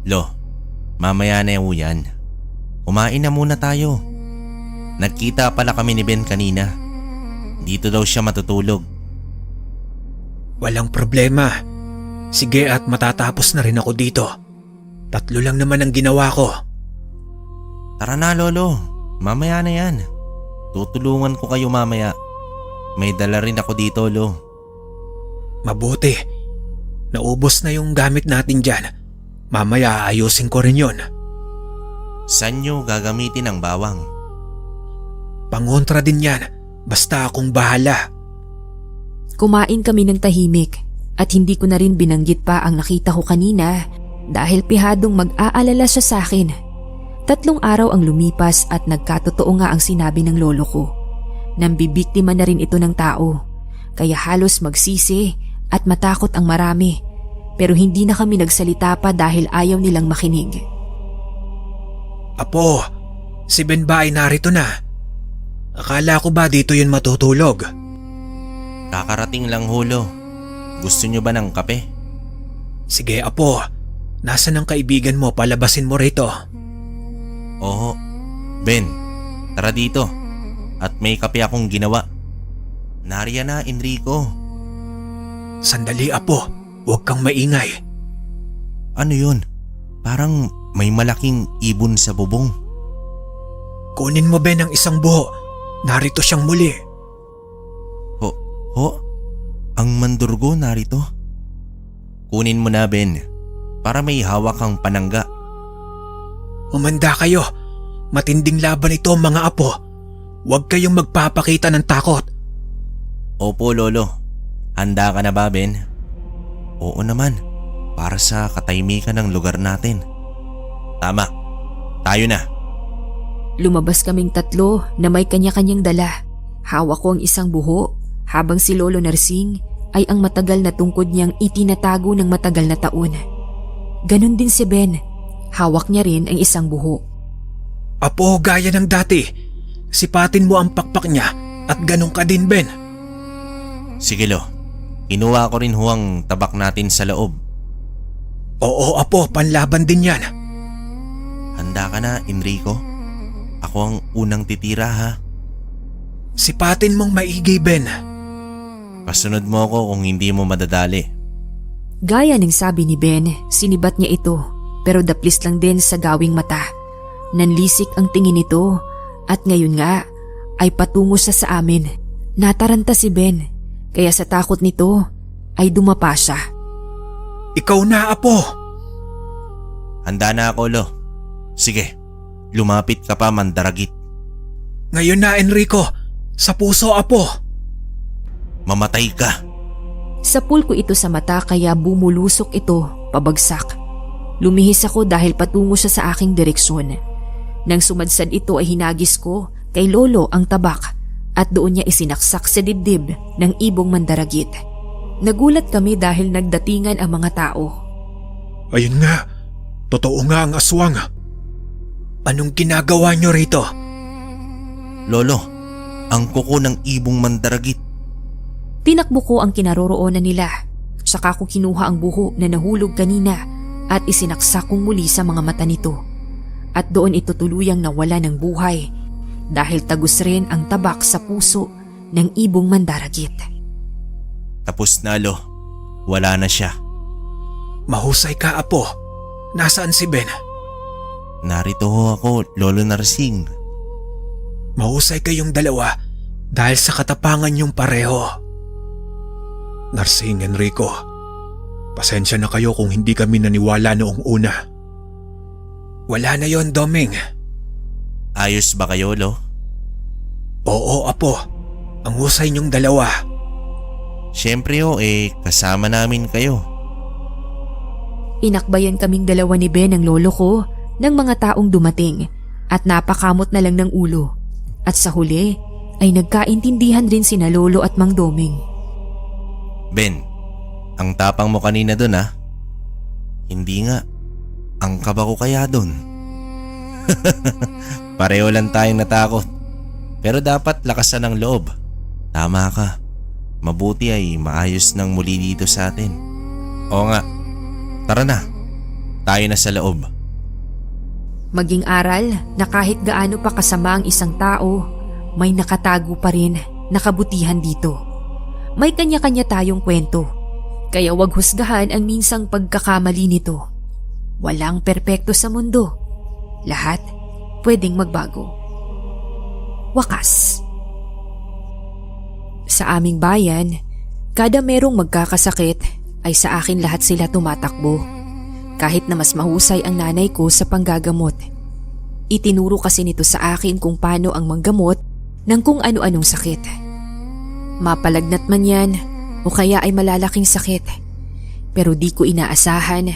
Lo, mamaya na yan. Kumain na muna tayo. Nagkita pala kami ni Ben kanina. Dito daw siya matutulog. Walang problema. Sige at matatapos na rin ako dito. 3 lang naman ang ginawa ko. Tara na, Lolo. Mamaya na yan. Tutulungan ko kayo mamaya. May dala rin ako dito, Lo. Mabuti. Naubos na yung gamit natin dyan. Mamaya ayusin ko rin yon. Saan nyo gagamitin ang bawang? Pangontra din yan. Basta akong bahala. Kumain kami ng tahimik at hindi ko na rin binanggit pa ang nakita ko kanina dahil pihadong mag-aalala siya sa akin. 3 araw ang lumipas at nagkatotoo nga ang sinabi ng lolo ko. Nambibiktima na rin ito ng tao, kaya halos magsisi at matakot ang marami. Pero hindi na kami nagsalita pa dahil ayaw nilang makinig. Apo, si Ben ba ay narito na? Akala ko ba dito yun matutulog? Kakarating lang, Hulo. Gusto nyo ba ng kape? Sige, Apo. Nasaan ang kaibigan mo? Palabasin mo rito. Oo. Ben, tara dito. At may kape akong ginawa. Nariyan na, Enrico. Sandali, Apo. Huwag kang maingay. Ano yun? Parang may malaking ibon sa bubong. Kunin mo, Ben, ang isang buho. Narito siyang muli. Ho? Ang mandurgo narito? Kunin mo na, Ben. para may hawak kang panangga. Umanda kayo. Matinding laban ito mga apo. Huwag kayong magpapakita ng takot. Opo lolo, handa ka na ba Ben? Oo naman, para sa katahimikan ng lugar natin. Tama, tayo na. Lumabas kaming tatlo na may kanya-kanyang dala. Hawak ko ang isang buho habang si Lolo Narsing ay ang matagal na tungkod niyang itinatago ng matagal na taon. Ganon din si Ben. Hawak niya rin ang isang buho. Apo, gaya ng dati. Sipatin mo ang pakpak niya at ganun ka din, Ben. Sige lo, inuha ko rin huwang tabak natin sa loob. Oo, apo, panlaban din yan. Handa ka na Enrico? Ako ang unang titira ha. Sipatin mong maigi, Ben. Kasunod mo ako kung hindi mo madadali. Gaya ng sabi ni Ben, sinibat niya ito pero daplis lang din sa gawing mata. Nanlisik ang tingin nito at ngayon nga ay patungo siya sa amin. Nataranta si Ben kaya sa takot nito ay dumapa siya. Ikaw na, apo. Handa na ako lo. Sige, lumapit ka pa mandaragit. Ngayon na, Enrico. Sa puso, apo. Mamatay ka. Sapul ko ito sa mata kaya bumulusok ito pabagsak. Lumihis ako dahil patungo siya sa aking direksyon. Nang sumadsad ito ay hinagis ko kay Lolo ang tabak at doon niya isinaksak sa dibdib ng ibong mandaragit. Nagulat kami dahil nagdatingan ang mga tao. Ayun nga. Totoo nga ang aswang. Anong ginagawa niyo rito? Lolo, ang kuko ng ibong mandaragit. Tinakbo ko ang kinaroroonan nila. Saka ko kinuha ang buho na nahulog kanina at isinaksak kong muli sa mga mata nito. At doon ito tuluyang nawala ng buhay dahil tagus rin ang tabak sa puso ng ibong mandaragit. Tapos na lo, wala na siya. Mahusay ka, apo. Nasaan si Ben? Narito ho ako, Lolo Narsing. Mahusay kayong dalawa dahil sa katapangan niyong pareho. Narsing, Enrico. Pasensya na kayo kung hindi kami naniwala noong una. Wala na yon, Doming. Ayos ba kayo lo? Oo, apo. Ang husay niyong dalawa. Siyempre ho kasama namin kayo. Inakbayan kaming dalawa ni Ben ng lolo ko ng mga taong dumating at napakamot na lang ng ulo. At sa huli ay nagkaintindihan rin sina Lolo at Mang Doming. Ben, ang tapang mo kanina dun ha? Hindi nga, ang kaba ko kaya dun. Pareho lang tayong natakot. Pero dapat lakasan ng loob. Tama ka, mabuti ay maayos nang muli dito sa atin. Oo nga, tara na, tayo na sa loob. Maging aral na kahit gaano pa kasama ang isang tao, may nakatago pa rin na kabutihan dito. May kanya-kanya tayong kwento, kaya wag husgahan ang minsang pagkakamali nito. Walang perpekto sa mundo. Lahat pwedeng magbago. Wakas. Sa aming bayan, kada merong magkakasakit ay sa akin lahat sila tumatakbo. Kahit na mas mahusay ang nanay ko sa panggagamot. Itinuro kasi nito sa akin kung paano ang manggamot ng kung ano-anong sakit. Mapalagnat man yan o kaya ay malalaking sakit. Pero di ko inaasahan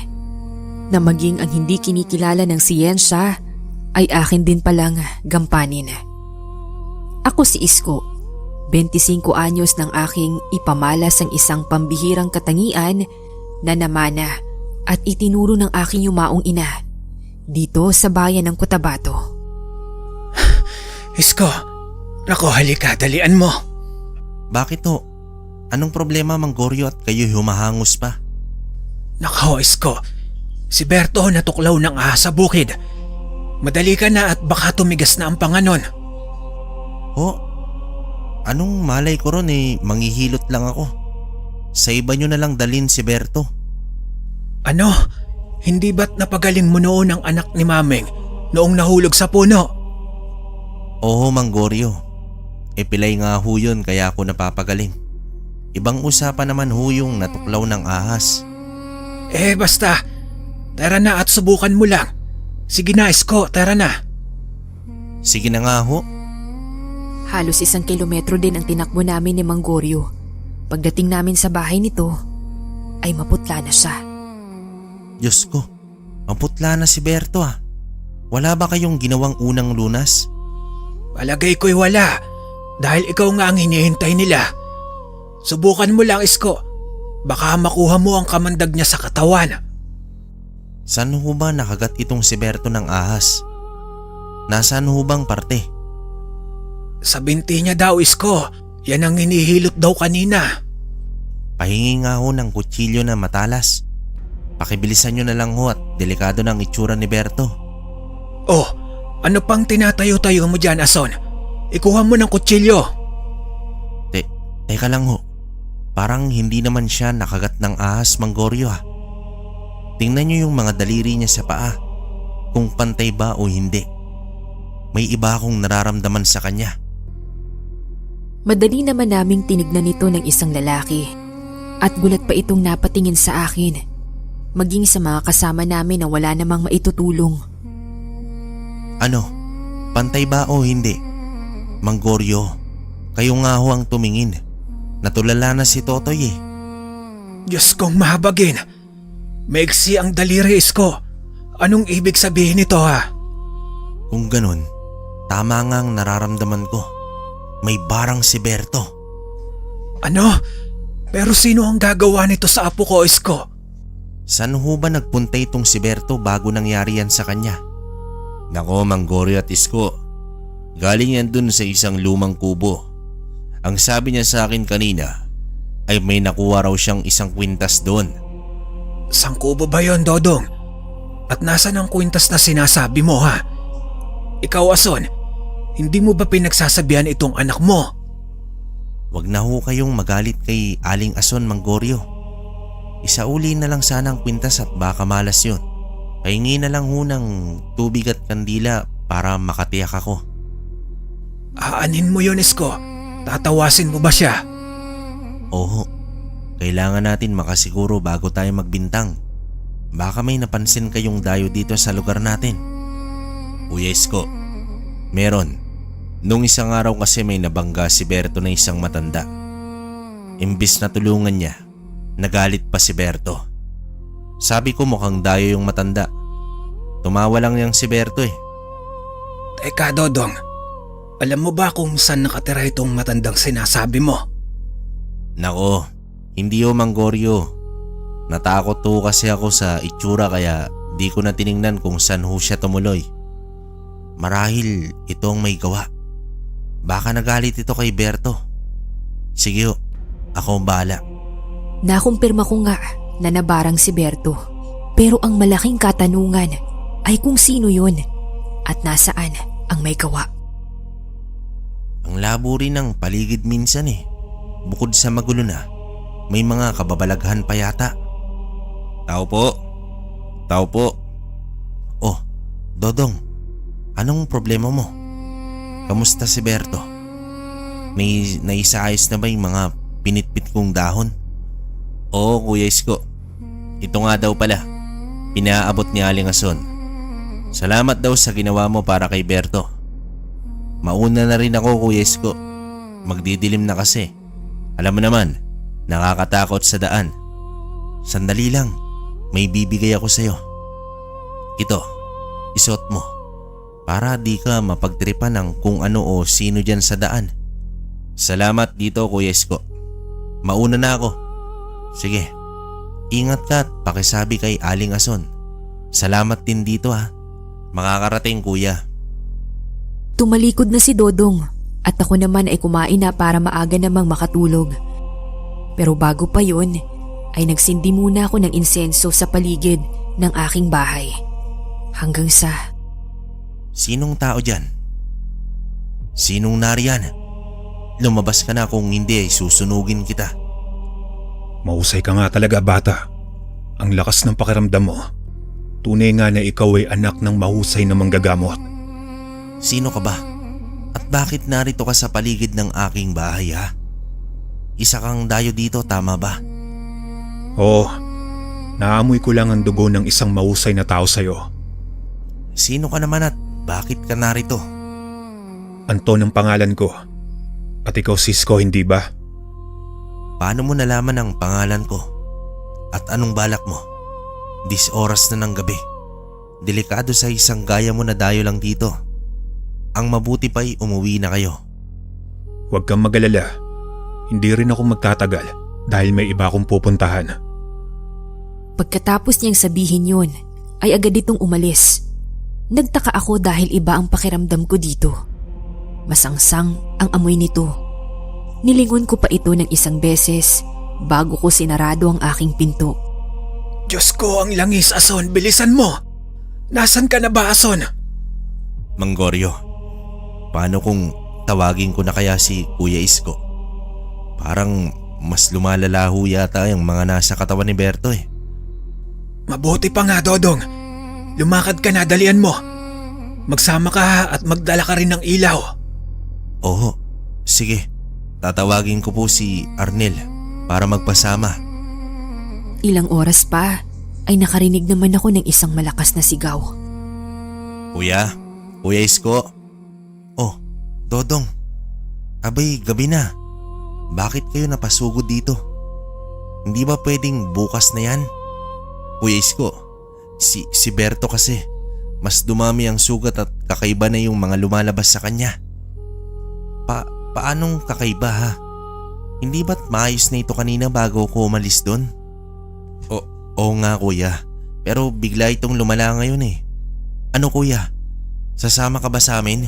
na maging ang hindi kinikilala ng siyensya ay akin din palang gampanin. Ako si Isko, 25 anyos ng aking ipamalas ang isang pambihirang katangian na namana at itinuro ng aking yumaong ina dito sa bayan ng Cotabato. Isko, nako halika, dalian mo. Bakit ho? Anong problema Mang Goryo at kayo humahangos pa? Nako, Isko, si Berto natuklaw ng ahas sa bukid. Madali ka na at baka tumigas na ang panganon. Ho? Anong malay ko ron manghihilot lang ako. Sa iba nyo na lang dalin si Berto. Ano? Hindi ba't napagaling mo noon ang anak ni Mameng noong nahulog sa puno? Oo Mang Goryo. Pilay nga ho yun kaya ako napapagaling. Ibang usapan naman ho yung natuklaw ng ahas. Basta, Tara na at subukan mo lang. Sige na, Isko, tara na. Sige na nga ho. Halos 1 kilometro din ang tinakbo namin ni Mang Goryo. Pagdating namin sa bahay nito, ay maputla na siya. Diyos ko, ang putla na si Berto ah. Wala ba kayong ginawang unang lunas? Palagay ko'y wala. Dahil ikaw nga ang hinihintay nila. Subukan mo lang, Isko. Baka makuha mo ang kamandag niya sa katawan. Saan ho ba nakagat itong si Berto ng ahas? Nasaan ho bang parte? Sa binti niya daw, Isko. Yan ang hinihilot daw kanina. Pahingi nga ho ng kutsilyo na matalas. Pakibilisan nyo na lang ho at delikado ng itsura ni Berto. Oh, ano pang tinatayo-tayo mo dyan, Ason? Ikuha mo ng kutsilyo. Teka lang ho. Parang hindi naman siya nakagat ng ahas, Mang Goryo ah. Tingnan nyo yung mga daliri niya sa paa. Kung pantay ba o hindi. May iba akong nararamdaman sa kanya. Madali naman naming tinignan ito ng isang lalaki. At gulat pa itong napatingin sa akin. Maging sa mga kasama namin na wala namang maitutulong. Ano? Pantay ba o hindi? Mang Goryo, kayo nga ho ang tumingin. Natulala na si Totoy eh. Diyos kong mahabagin. Maigsi ang daliri, Isko. Anong ibig sabihin nito, ha? Kung ganun, tama nga ang nararamdaman ko. May barang si Berto. Ano? Pero sino ang gagawa nito sa apo ko, Isko? Saan ho ba nagpunta itong si Berto bago nangyari yan sa kanya? Nako, Mang Goryo at Isko. Galing yan dun sa isang lumang kubo. Ang sabi niya sa akin kanina ay may nakuha raw siyang 1 kwintas doon. Sangkubo ba yon, Dodong? At nasan ang kwintas na sinasabi mo, ha? Ikaw, Ason, hindi mo ba pinagsasabihan itong anak mo? Wag na ho kayong magalit kay Aling Ason, Mang Goryo. Isauli na lang sana ang kwintas at baka malas yun. Pahingi na lang ho ng tubig at kandila para makatiyak ako. Aanin mo yun, Isko. Tatawasin mo ba siya? Oo, kailangan natin makasiguro bago tayo magbintang. Baka may napansin kayong dayo dito sa lugar natin. Kuya Isko, meron. Nung isang araw kasi may nabangga si Berto na isang matanda. Imbis na tulungan niya, nagalit pa si Berto. Sabi ko mukhang dayo yung matanda. Tumawa lang yang si Berto eh. Teka, Dodong. Alam mo ba kung saan nakatira itong matandang sinasabi mo? Nako, hindi ho, Mang Goryo. Natakot ho kasi ako sa itsura kaya di ko na tiningnan kung saan ho siya tumuloy. Marahil ito ang may gawa. Baka nagalit ito kay Berto. Sige ho, ako ang bahala. Nakumpirma ko nga na nabarang si Berto. Pero ang malaking katanungan ay kung sino yun at nasaan ang may gawa. Ang labo rin ng paligid minsan eh. Bukod sa magulo na, may mga kababalaghan pa yata. Tao po. Tao po. Oh, Dodong, anong problema mo? Kamusta si Berto? May naisaayos na ba yung mga pinitpit kong dahon? Oo, Kuya Isko. Ito nga daw pala. Pinaabot ni Aling Ason. Salamat daw sa ginawa mo para kay Berto. Mauna na rin ako, Kuya Isko. Magdidilim na kasi. Alam mo naman, nakakatakot sa daan. Sandali lang, may bibigay ako sa'yo. Ito, isuot mo. Para di ka mapagtripan ng kung ano o sino dyan sa daan. Salamat dito, Kuya Isko. Mauna na ako. Sige, ingat ka at pakisabi kay Aling Ason. Salamat din dito ha. Makakarating, Kuya. Tumalikod na si Dodong at ako naman ay kumain na para maaga namang makatulog. Pero bago pa yun, ay nagsindi muna ako ng insenso sa paligid ng aking bahay. Hanggang sa... Sinong tao dyan? Sinong nariyan? Lumabas ka na kung hindi ay susunugin kita. Mahusay ka nga talaga, bata. Ang lakas ng pakiramdam mo. Tunay nga na ikaw ay anak ng mahusay na manggagamot. Sino ka ba? At bakit narito ka sa paligid ng aking bahay ha? Isa kang dayo dito, tama ba? Oo, Naamoy ko lang ang dugo ng isang mahusay na tao sa'yo. Sino ka naman at bakit ka narito? Anton ang pangalan ko. At ikaw Cisco, hindi ba? Paano mo nalaman ang pangalan ko? At anong balak mo? 10 oras na ng gabi. Delikado sa isang gaya mo na dayo lang dito. Ang mabuti pa'y umuwi na kayo. Huwag kang magalala. Hindi rin ako magtatagal dahil may iba akong pupuntahan. Pagkatapos niyang sabihin yun, ay agad itong umalis. Nagtaka ako dahil iba ang pakiramdam ko dito. Masangsang ang amoy nito. Nilingon ko pa ito ng isang beses bago ko sinarado ang aking pinto. Diyos ko, ang langis, Ason. Bilisan mo! Nasaan ka na ba, Ason? Manggoryo, paano kung tawagin ko na kaya si Kuya Isko? Parang mas lumalala ho yata yung mga nasa katawan ni Berto eh. Mabuti pa nga, Dodong. Lumakad ka na, dalian mo. Magsama ka at magdala ka rin ng ilaw. Oo, sige. Tatawagin ko po si Arnel para magpasama. Ilang oras pa ay nakarinig naman ako ng isang malakas na sigaw. Kuya Isko. Oh, Dodong. Abay, gabi na. Bakit kayo napasugod dito? Hindi ba pwedeng bukas na yan? Kuya Isko, si Berto kasi. Mas dumami ang sugat at kakaiba na yung mga lumalabas sa kanya. Paanong kakaiba ha? Hindi ba't maayos na ito kanina bago ko umalis doon? Oo nga kuya, pero bigla itong lumala ngayon eh. Ano kuya? Sasama ka ba sa amin?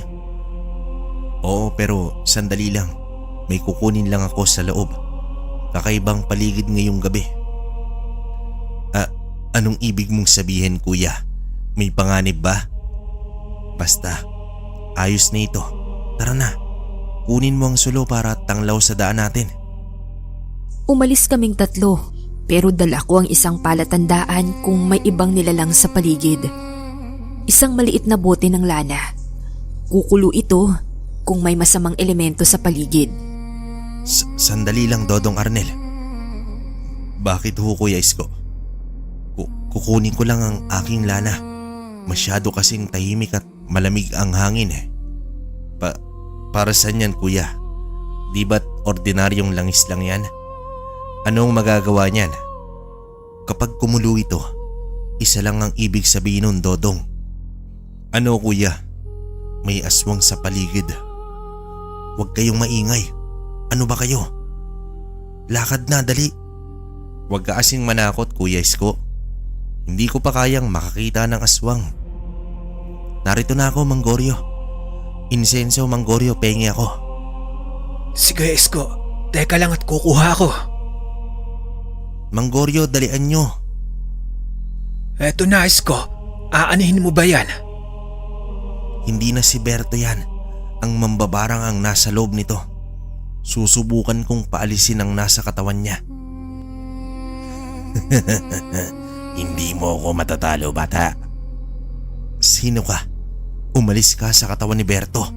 Oo, pero sandali lang. May kukunin lang ako sa loob. Kakaibang paligid ngayong gabi. Anong ibig mong sabihin kuya? May panganib ba? Basta, ayos na ito. Tara na, kunin mo ang sulo para tanglaw sa daan natin. Umalis kaming tatlo, pero dala ko ang isang palatandaan kung may ibang nilalang sa paligid. Isang maliit na bote ng lana. Kukulo ito kung may masamang elemento sa paligid. Sandali lang, Dodong Arnel. Bakit ho Kuya Isko? Kukunin ko lang ang aking lana. Masyado kasing tahimik at malamig ang hangin eh. Para saan yan kuya? Di ba't ordinaryong langis lang yan? Anong magagawa niyan? Kapag kumulo ito, isa lang ang ibig sabihin nun, Dodong. Ano kuya? May aswang sa paligid. Huwag kayong maingay. Ano ba kayo? Lakad na, dali. Huwag ka kasing manakot Kuya Isko. Hindi ko pa kayang makakita ng aswang. Narito na ako, Manggoryo. Insenso, Manggoryo, pengi ako. Sige, Isko. Teka lang at kukuha ako. Manggoryo, dalian nyo. Eto na, Isko. Aanihin mo ba yan? Hindi na si Berto yan. Ang mambabarang ang nasa loob nito. Susubukan kong paalisin ang nasa katawan niya. Hindi mo ako matatalo, bata. Sino ka? Umalis ka sa katawan ni Berto.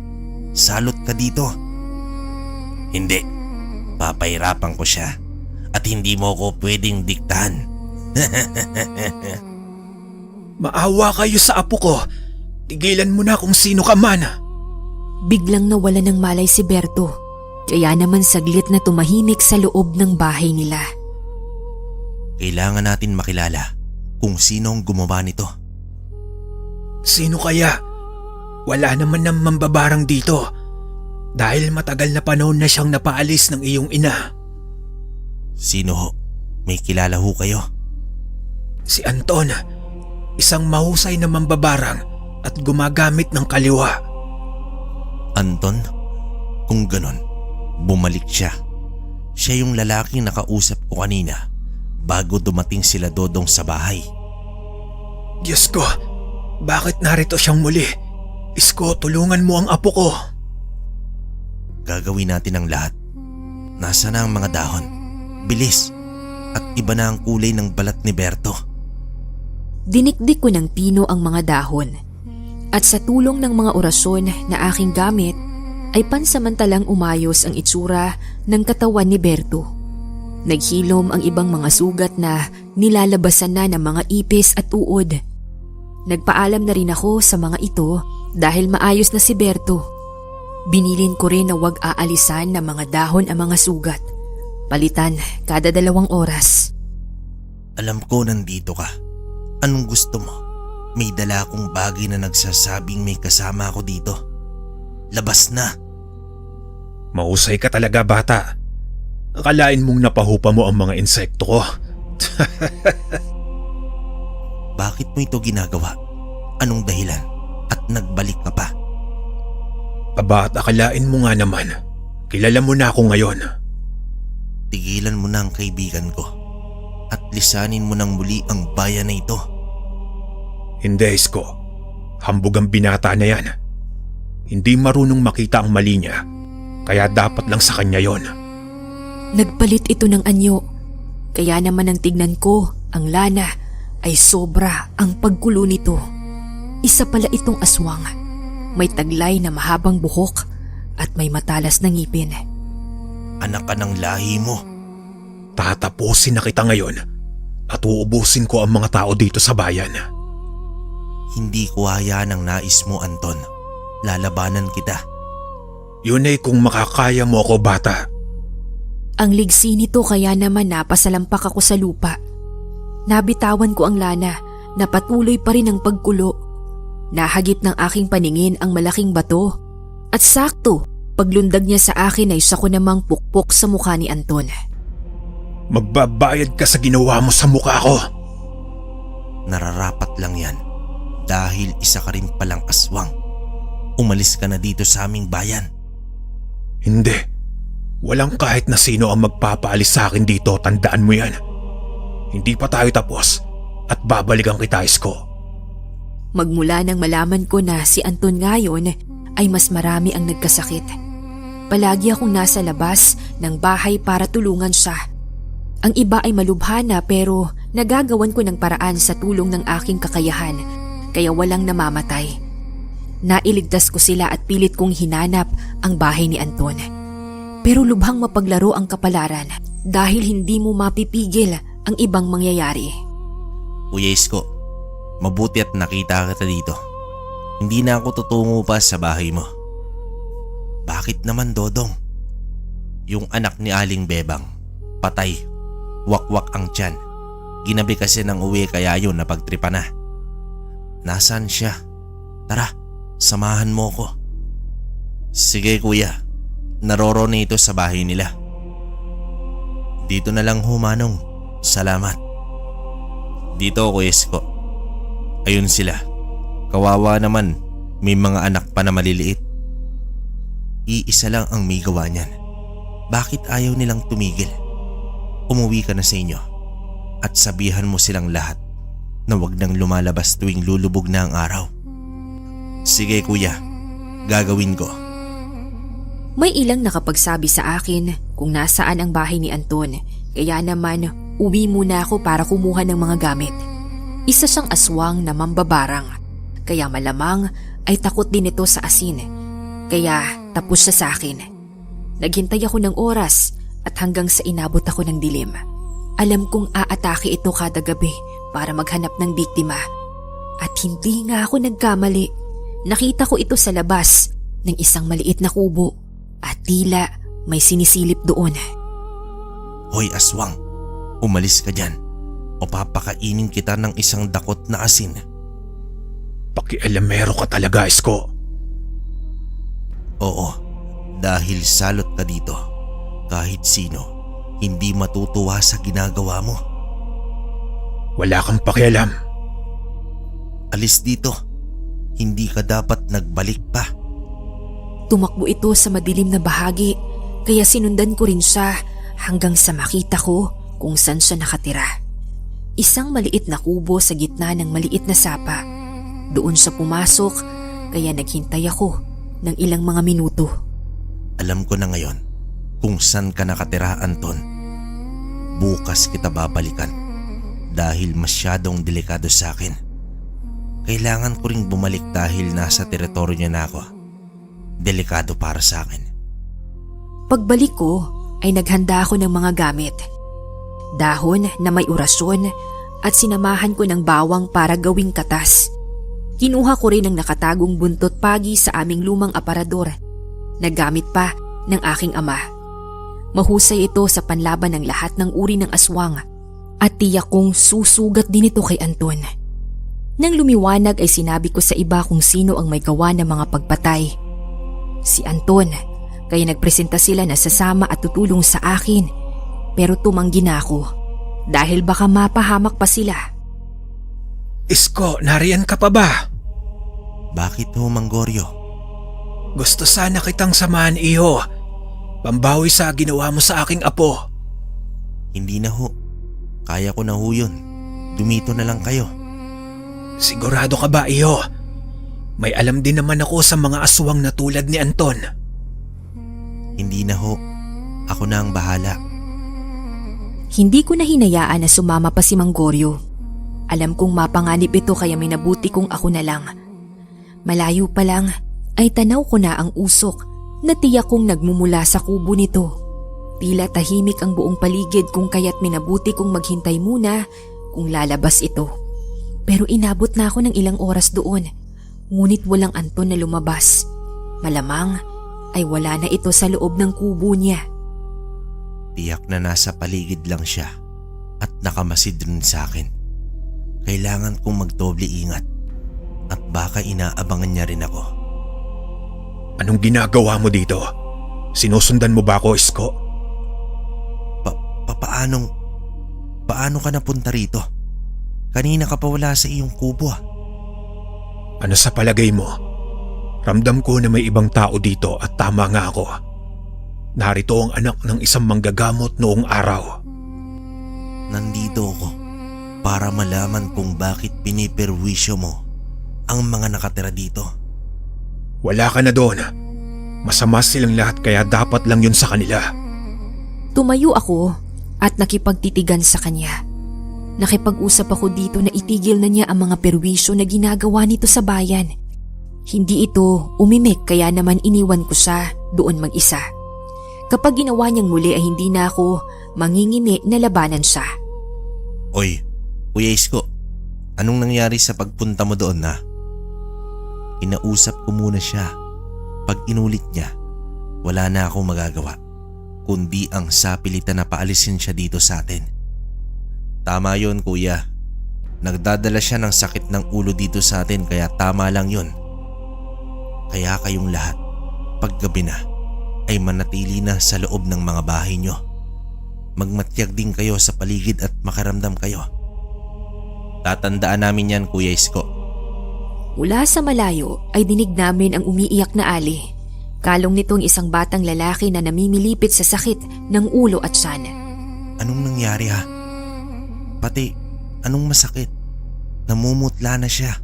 Salot ka dito. Hindi. Papahirapan ko siya. At hindi mo ako pwedeng diktahan. Maawa kayo sa apo ko. Tigilan mo na kung sino ka man. Biglang nawala ng malay si Berto. Kaya naman saglit na tumahimik sa loob ng bahay nila. Kailangan natin makilala kung sino ang gumawa nito. Sino kaya? Wala naman ng mambabarang dito. Dahil matagal na panahon na siyang napaalis ng iyong ina. Sino ho? May kilala ho kayo? Si Anton. Isang mahusay na mambabarang at gumagamit ng kaliwa. Anton? Kung ganon, bumalik siya. Siya yung lalaking nakausap ko kanina bago dumating sila Dodong sa bahay. Diyos ko, bakit narito siyang muli? Isko, tulungan mo ang apo ko. Gagawin natin ang lahat. Nasaan na ang mga dahon? Bilis! At iba na ang kulay ng balat ni Berto. Dinikdik ko ng pino ang mga dahon. At sa tulong ng mga orasyon na aking gamit, ay pansamantalang umayos ang itsura ng katawan ni Berto. Naghilom ang ibang mga sugat na nilalabasan na ng mga ipis at uod. Nagpaalam na rin ako sa mga ito dahil maayos na si Berto. Binilin ko rin na huwag aalisan ng mga dahon ang mga sugat. Palitan kada 2 oras. Alam ko nandito ka. Anong gusto mo? May dala akong bagay na nagsasabing may kasama ako dito. Labas na. Mahusay ka talaga, bata. Akalain mong napahupa mo ang mga insekto ko. Bakit mo ito ginagawa? Anong dahilan? At nagbalik ka pa? Aba, at akalain mo nga naman, kilala mo na ako ngayon. Tigilan mo na ang kaibigan ko. At lisanin mo nang muli ang bayan na ito. Hindi, Isko. Hambog ang binata na yan. Hindi marunong makita ang mali niya, kaya dapat lang sa kanya yon. Nagpalit ito ng anyo. Kaya naman ang tignan ko, ang lana, ay sobra ang pagkulo nito. Isa pala itong aswang. May taglay na mahabang buhok at may matalas na ngipin. Anak ka ng lahi mo. Tatapusin na kita ngayon at uubusin ko ang mga tao dito sa bayan. Hindi ko hayaan ang nais mo, Anton. Lalabanan kita. Yun ay kung makakaya mo ako, bata. Ang ligsi nito kaya naman napasalampak ako sa lupa. Nabitawan ko ang lana na patuloy pa rin ang pagkulo. Nahagip ng aking paningin ang malaking bato at sakto paglundag niya sa akin ay sako namang pukpok sa mukha ni Anton. Magbabayad ka sa ginawa mo sa mukha ko. Nararapat lang yan dahil isa ka rin palang aswang. Umalis ka na dito sa aming bayan. Hindi. Walang kahit na sino ang magpapaalis sa akin dito, tandaan mo yan. Hindi pa tayo tapos at babalikan kita, Isko. Magmula nang malaman ko na si Anton ngayon ay mas marami ang nagkasakit. Palagi akong nasa labas ng bahay para tulungan siya. Ang iba ay malubha na pero nagagawan ko ng paraan sa tulong ng aking kakayahan kaya walang namamatay. Nailigtas ko sila at pilit kong hinanap ang bahay ni Anton. Pero lubhang mapaglaro ang kapalaran dahil hindi mo mapipigil ang ibang mangyayari. Kuya Isko, mabuti at nakita kita dito. Hindi na ako tutungo pa sa bahay mo. Bakit naman, Dodong? Yung anak ni Aling Bebang, patay. Wakwak ang tiyan. Ginabi kasi ng uwi kaya yun napagtripa na. Nasaan siya? Tara, samahan mo ko. Sige kuya, naroroon na ito sa bahay nila. Dito na lang humanong. Salamat. Dito, Kuya Isko. Ayun sila. Kawawa naman, may mga anak pa na maliliit. Iisa lang ang may gawa niyan. Bakit ayaw nilang tumigil? Umuwi ka na sa inyo at sabihan mo silang lahat na wag nang lumalabas tuwing lulubog na ang araw. Sige kuya, gagawin ko. May ilang nakapagsabi sa akin kung nasaan ang bahay ni Anton, kaya naman uwi muna ako para kumuha ng mga gamit. Isa siyang aswang na mambabarang, kaya malamang ay takot din ito sa asin. Kaya tapos siya sa akin. Naghintay ako ng oras at hanggang sa inabot ako ng dilim. Alam kong aatake ito kada gabi para maghanap ng biktima. At hindi nga ako nagkamali. Nakita ko ito sa labas ng isang maliit na kubo at tila may sinisilip doon. Hoy aswang, umalis ka dyan o papakainin kita ng isang dakot na asin. Pakialamero ka talaga, Isko. Oo, dahil salot ka dito. Kahit sino, hindi matutuwa sa ginagawa mo. Wala kang pakialam. Alis dito, hindi ka dapat nagbalik pa. Tumakbo ito sa madilim na bahagi kaya sinundan ko rin siya hanggang sa makita ko kung saan siya nakatira. Isang maliit na kubo sa gitna ng maliit na sapa. Doon siya pumasok kaya naghintay ako ng ilang mga minuto. Alam ko na ngayon kung saan ka nakatira, Anton. Bukas kita babalikan dahil masyadong delikado sa akin. Kailangan ko ring bumalik dahil nasa teritoryo niya na ako. Delikado para sa akin. Pagbalik ko ay naghanda ako ng mga gamit. dahon na may orasyon at sinamahan ko ng bawang para gawing katas. Kinuha ko rin ang nakatagong buntot pagi sa aming lumang aparador na gamit pa ng aking ama. Mahusay ito sa panlaban ng lahat ng uri ng aswang at tiyak kong susugat din ito kay Anton. Nang lumiwanag ay sinabi ko sa iba kung sino ang may gawa ng mga pagpatay. Si Anton, kaya nagpresenta sila na sasama at tutulong sa akin, pero tumanggi na ako dahil baka mapahamak pa sila. Isko, nariyan ka pa ba? Bakit ho, Mang Goryo? Gusto sana kitang samahan, iho. Pambawi sa ginawa mo sa aking apo. Hindi na ho. Kaya ko na ho yun. Dumito na lang kayo. Sigurado ka ba, iho? May alam din naman ako sa mga aswang na tulad ni Anton. Hindi na ho. Ako na ang bahala. Hindi ko na hinayaan na sumama pa si Mang Goryo. Alam kong mapanganib ito kaya minabuti kong ako na lang. Malayo pa lang ay tanaw ko na ang usok na tiyak kong nagmumula sa kubo nito. Tila tahimik ang buong paligid kung kaya't minabuti kong maghintay muna kung lalabas ito. Pero inabot na ako ng ilang oras doon, ngunit walang Anton na lumabas. Malamang ay wala na ito sa loob ng kubo niya. Tiyak na nasa paligid lang siya at nakamasid rin sa akin. Kailangan kong magdoble ingat at baka inaabangan niya rin ako. Anong ginagawa mo dito? Sinusundan mo ba ako, Isko? Paano ka napunta rito? Kanina ka pa wala sa iyong kubo ah. Ano sa palagay mo? Ramdam ko na may ibang tao dito at tama nga ako. Narito ang anak ng isang manggagamot noong araw. Nandito ako para malaman kung bakit piniperwisyo mo ang mga nakatira dito. Wala ka na doon. Masama silang lahat kaya dapat lang yun sa kanila. Tumayo ako at nakipagtitigan sa kanya. Nakipag-usap ako dito na itigil na niya ang mga perwisyo na ginagawa nito sa bayan. Hindi ito umimik kaya naman iniwan ko siya doon mag-isa. Kapag ginawa niyang muli ay hindi na ako mangingimi na labanan siya. Oy, Kuya Isko, anong nangyari sa pagpunta mo doon na? Inausap ko muna siya. Pag inulit niya, wala na akong magagawa, kundi ang sapilitan na paalisin siya dito sa atin. Tama yun, kuya. Nagdadala siya ng sakit ng ulo dito sa atin kaya tama lang yun. Kaya kayong lahat, paggabi na, ay manatili na sa loob ng mga bahay nyo. Magmatyag din kayo sa paligid at makaramdam kayo. Tatandaan namin yan, Kuya Isko. Mula sa malayo ay dinig namin ang umiiyak na Ali. Kalong nitong isang batang lalaki na namimilipit sa sakit ng ulo at tiyan. Anong nangyari ha? Pati, anong masakit? Namumutla na siya.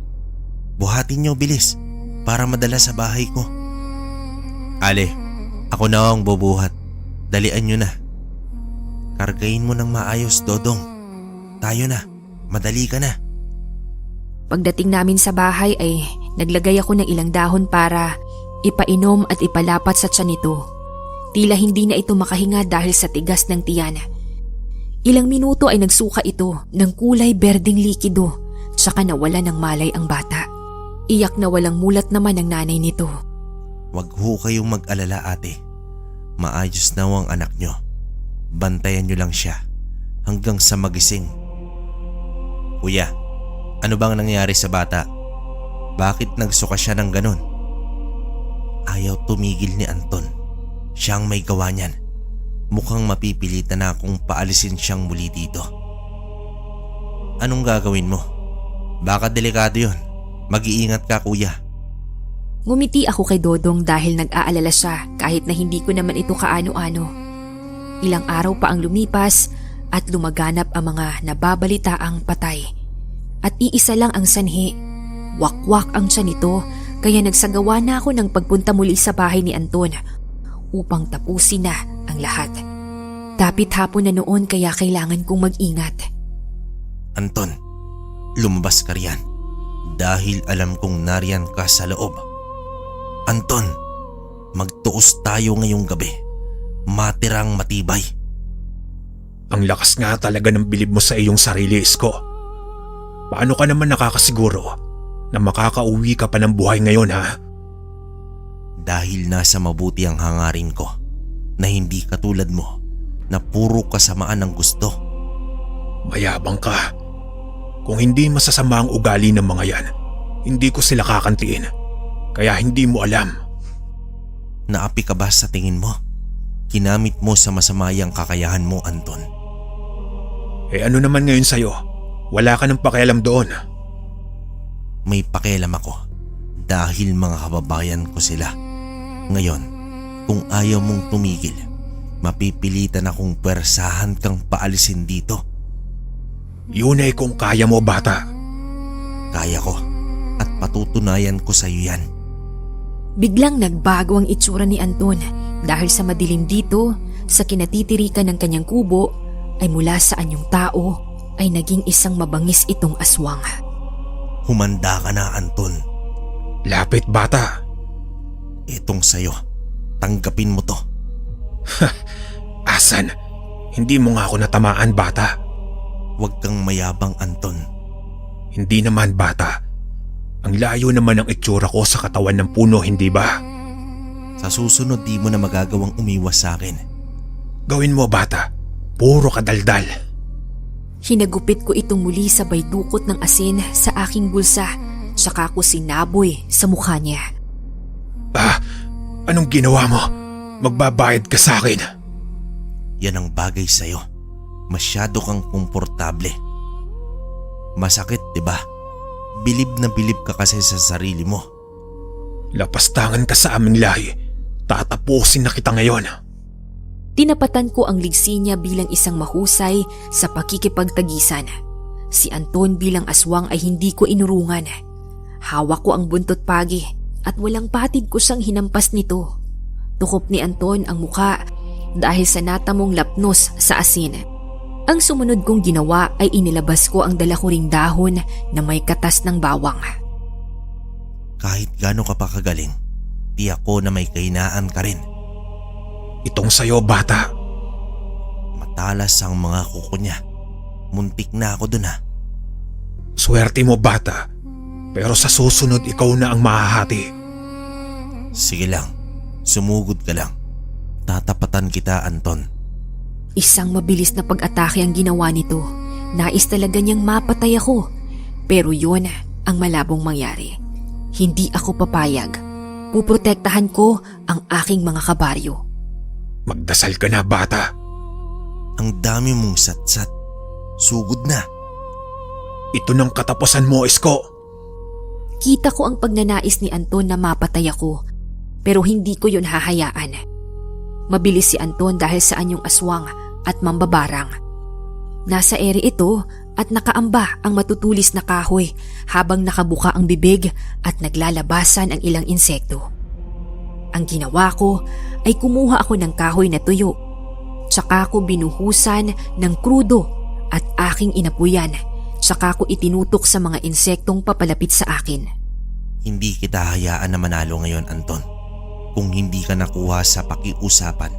Buhatin niyo bilis para madala sa bahay ko. Ale, ako na ang bubuhat. Dalian niyo na. Kargain mo ng maayos, Dodong. Tayo na. Madali ka na. Pagdating namin sa bahay ay naglagay ako ng ilang dahon para ipainom at ipalapat sa tiyan nito. Tila hindi na ito makahinga dahil sa tigas ng tiyan. Ilang minuto ay nagsuka ito ng kulay berdeng likido, tsaka nawala ng malay ang bata. Iyak na walang mulat naman ang nanay nito. Wag ho kayong mag-alala, ate. Maayos na ang anak nyo. Bantayan nyo lang siya hanggang sa magising. Kuya, ano bang nangyari sa bata? Bakit nagsuka siya ng ganon? Ayaw tumigil ni Anton. Siyang may gawa niyan. Mukhang mapipilitan na akong paalisin siyang muli dito. Anong gagawin mo? Baka delikado yun. Mag-iingat ka, kuya. Ngumiti ako kay Dodong dahil nag-aalala siya kahit na hindi ko naman ito kaano-ano. Ilang araw pa ang lumipas at lumaganap ang mga nababalitaang patay. At iisa lang ang sanhi. Wakwak ang tiyan nito kaya nagsagawa na ako ng pagpunta muli sa bahay ni Anton upang tapusin na ang lahat. Dapit hapon na noon kaya kailangan kong mag-ingat. Anton, lumabas ka riyan dahil alam kong nariyan ka sa loob. Anton, magtuos tayo ngayong gabi. Matirang matibay. Ang lakas nga talaga ng bilib mo sa iyong sarili, Isko. Paano ka naman nakakasiguro na makakauwi ka pa ng buhay ngayon, ha? Dahil nasa mabuti ang hangarin ko na hindi katulad mo na puro kasamaan ang gusto. Mayabang ka. Kung hindi masasama ang ugali ng mga yan, hindi ko sila kakantiin. Kaya hindi mo alam. Naapi ka ba sa tingin mo? Kinamit mo sa masamayang kakayahan mo, Anton. Eh ano naman ngayon sa'yo? Wala ka ng pakialam doon. May pakialam ako dahil mga kababayan ko sila. Ngayon, kung ayaw mong tumigil, mapipilitan akong pwersahan kang paalisin dito. Yun ay kung kaya mo, bata. Kaya ko at patutunayan ko sa iyo yan. Biglang nagbago ang itsura ni Anton dahil sa madilim dito, sa kinatitirikan ng kanyang kubo, ay mula sa anyong tao ay naging isang mabangis itong aswang. Humanda ka na, Anton. Lapit, bata. Itong sayo, tanggapin mo to. Asan? Hindi mo nga ako natamaan, bata. Huwag kang mayabang, Anton. Hindi naman, bata. Ang layo naman ng itsura ko sa katawan ng puno, hindi ba? Sa susunod di mo na magagawang umiwas sa akin. Gawin mo, bata. Puro kadaldal. Hinagupit ko itong muli sa baydukot ng asin sa aking bulsa, saka ko sinaboy sa mukha niya. Anong ginawa mo? Magbabayad ka sa akin. Yan ang bagay sa'yo. Masyado kang komportable. Masakit, di ba? Bilib na bilib ka kasi sa sarili mo. Lapastangan ka sa aming lahi. Tatapusin na kita ngayon. Tinapatan ko ang ligsi niya bilang isang mahusay sa pakikipagtagisan. Si Anton bilang aswang ay hindi ko inurungan. Hawak ko ang buntot pagi at walang patid ko siyang hinampas nito. Tukop ni Anton ang muka dahil sa natamong lapnos sa asin. Ang sumunod kong ginawa ay inilabas ko ang dala ko ring dahon na may katas ng bawang. Kahit gaano ka pa kagaling, di ako na may kahinaan ka rin. Itong sayo, bata. Matalas ang mga kuko niya. Muntik na ako dun, ha. Swerte mo, bata. Pero sa susunod ikaw na ang mahahati. Sige lang, sumugod ka lang. Tatapatan kita, Anton. Isang mabilis na pag-atake ang ginawa nito. Nais talaga niyang mapatay ako. Pero yun ang malabong mangyari. Hindi ako papayag. Puprotektahan ko ang aking mga kabaryo. Magdasal ka na, bata. Ang dami mong satsat. Sugod na. Ito ng katapusan mo, Isko. Kita ko ang pagnanais ni Anton na mapatay ako. Pero hindi ko yun hahayaan. Mabilis si Anton dahil sa anyong aswang at mambabarang. Nasa ere ito at nakaamba ang matutulis na kahoy habang nakabuka ang bibig at naglalabasan ang ilang insekto. Ang ginawa ko ay kumuha ako ng kahoy na tuyo. Tsaka ko binuhusan ng krudo at aking inapuyan. Tsaka ko itinutok sa mga insektong papalapit sa akin. Hindi kita hayaan na manalo ngayon, Anton. Kung hindi ka nakuha sa pakiusapan,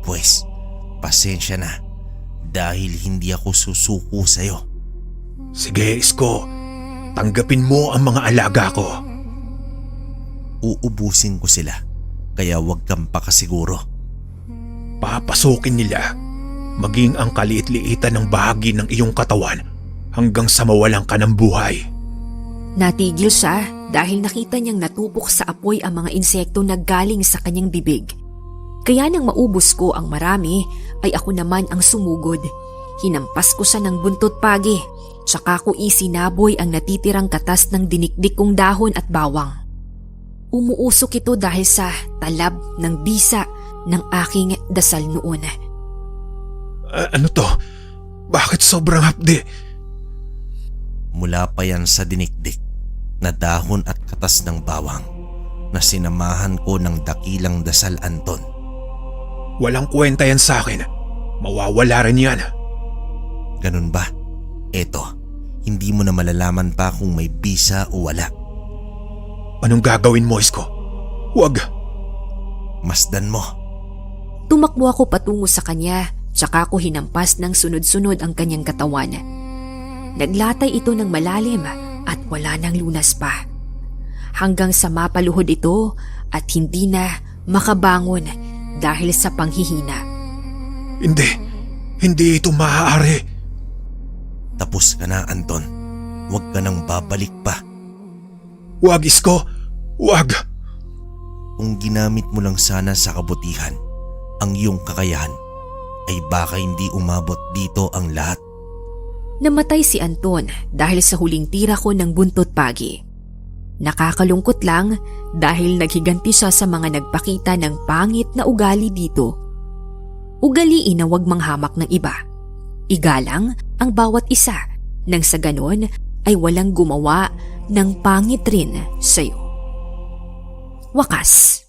pues pasensya na dahil hindi ako susuko sa'yo. Sige, Isko. Tanggapin mo ang mga alaga ko. Uubusin ko sila, kaya huwag kang pakasiguro. Papasukin nila maging ang kaliit-liitan ng bahagi ng iyong katawan hanggang sa mawalan ka ng buhay. Natigil siya dahil nakita niyang natupok sa apoy ang mga insekto na galing sa kanyang bibig. Kaya nang maubos ko ang marami ay ako naman ang sumugod. Hinampas ko siya ng buntot pagi, tsaka ko isinaboy ang natitirang katas ng dinikdik kong dahon at bawang. Umuusok ito dahil sa talab ng bisa ng aking dasal noon. Ano to? Bakit sobrang hapdi? Mula pa yan sa dinikdik na dahon at katas ng bawang na sinamahan ko ng dakilang dasal, Anton. Walang kwenta yan sa akin. Mawawala rin yan. Ganun ba? Eto, hindi mo na malalaman pa kung may bisa o wala. Anong gagawin mo, Isko? Huwag. Masdan mo. Tumakbo ako patungo sa kanya, Tsaka ko hinampas ng sunod-sunod ang kanyang katawan. Naglatay ito ng malalim at wala nang lunas pa. Hanggang sa mapaluhod ito at hindi na makabangon dahil sa panghihina. Hindi ito maaari. Tapos ka na, Anton. Huwag ka nang babalik pa. Wag, Isko. Wag. Kung ginamit mo lang sana sa kabutihan ang iyong kakayahan, ay baka hindi umabot dito ang lahat. Namatay si Anton dahil sa huling tira ko ng buntot pagi. Nakakalungkot lang dahil naghiganti siya sa mga nagpakita ng pangit na ugali dito. Ugaliin na huwag manghamak ng iba. Igalang ang bawat isa nang sa ganon ay walang gumawa ng pangit rin sa'yo. Wakas.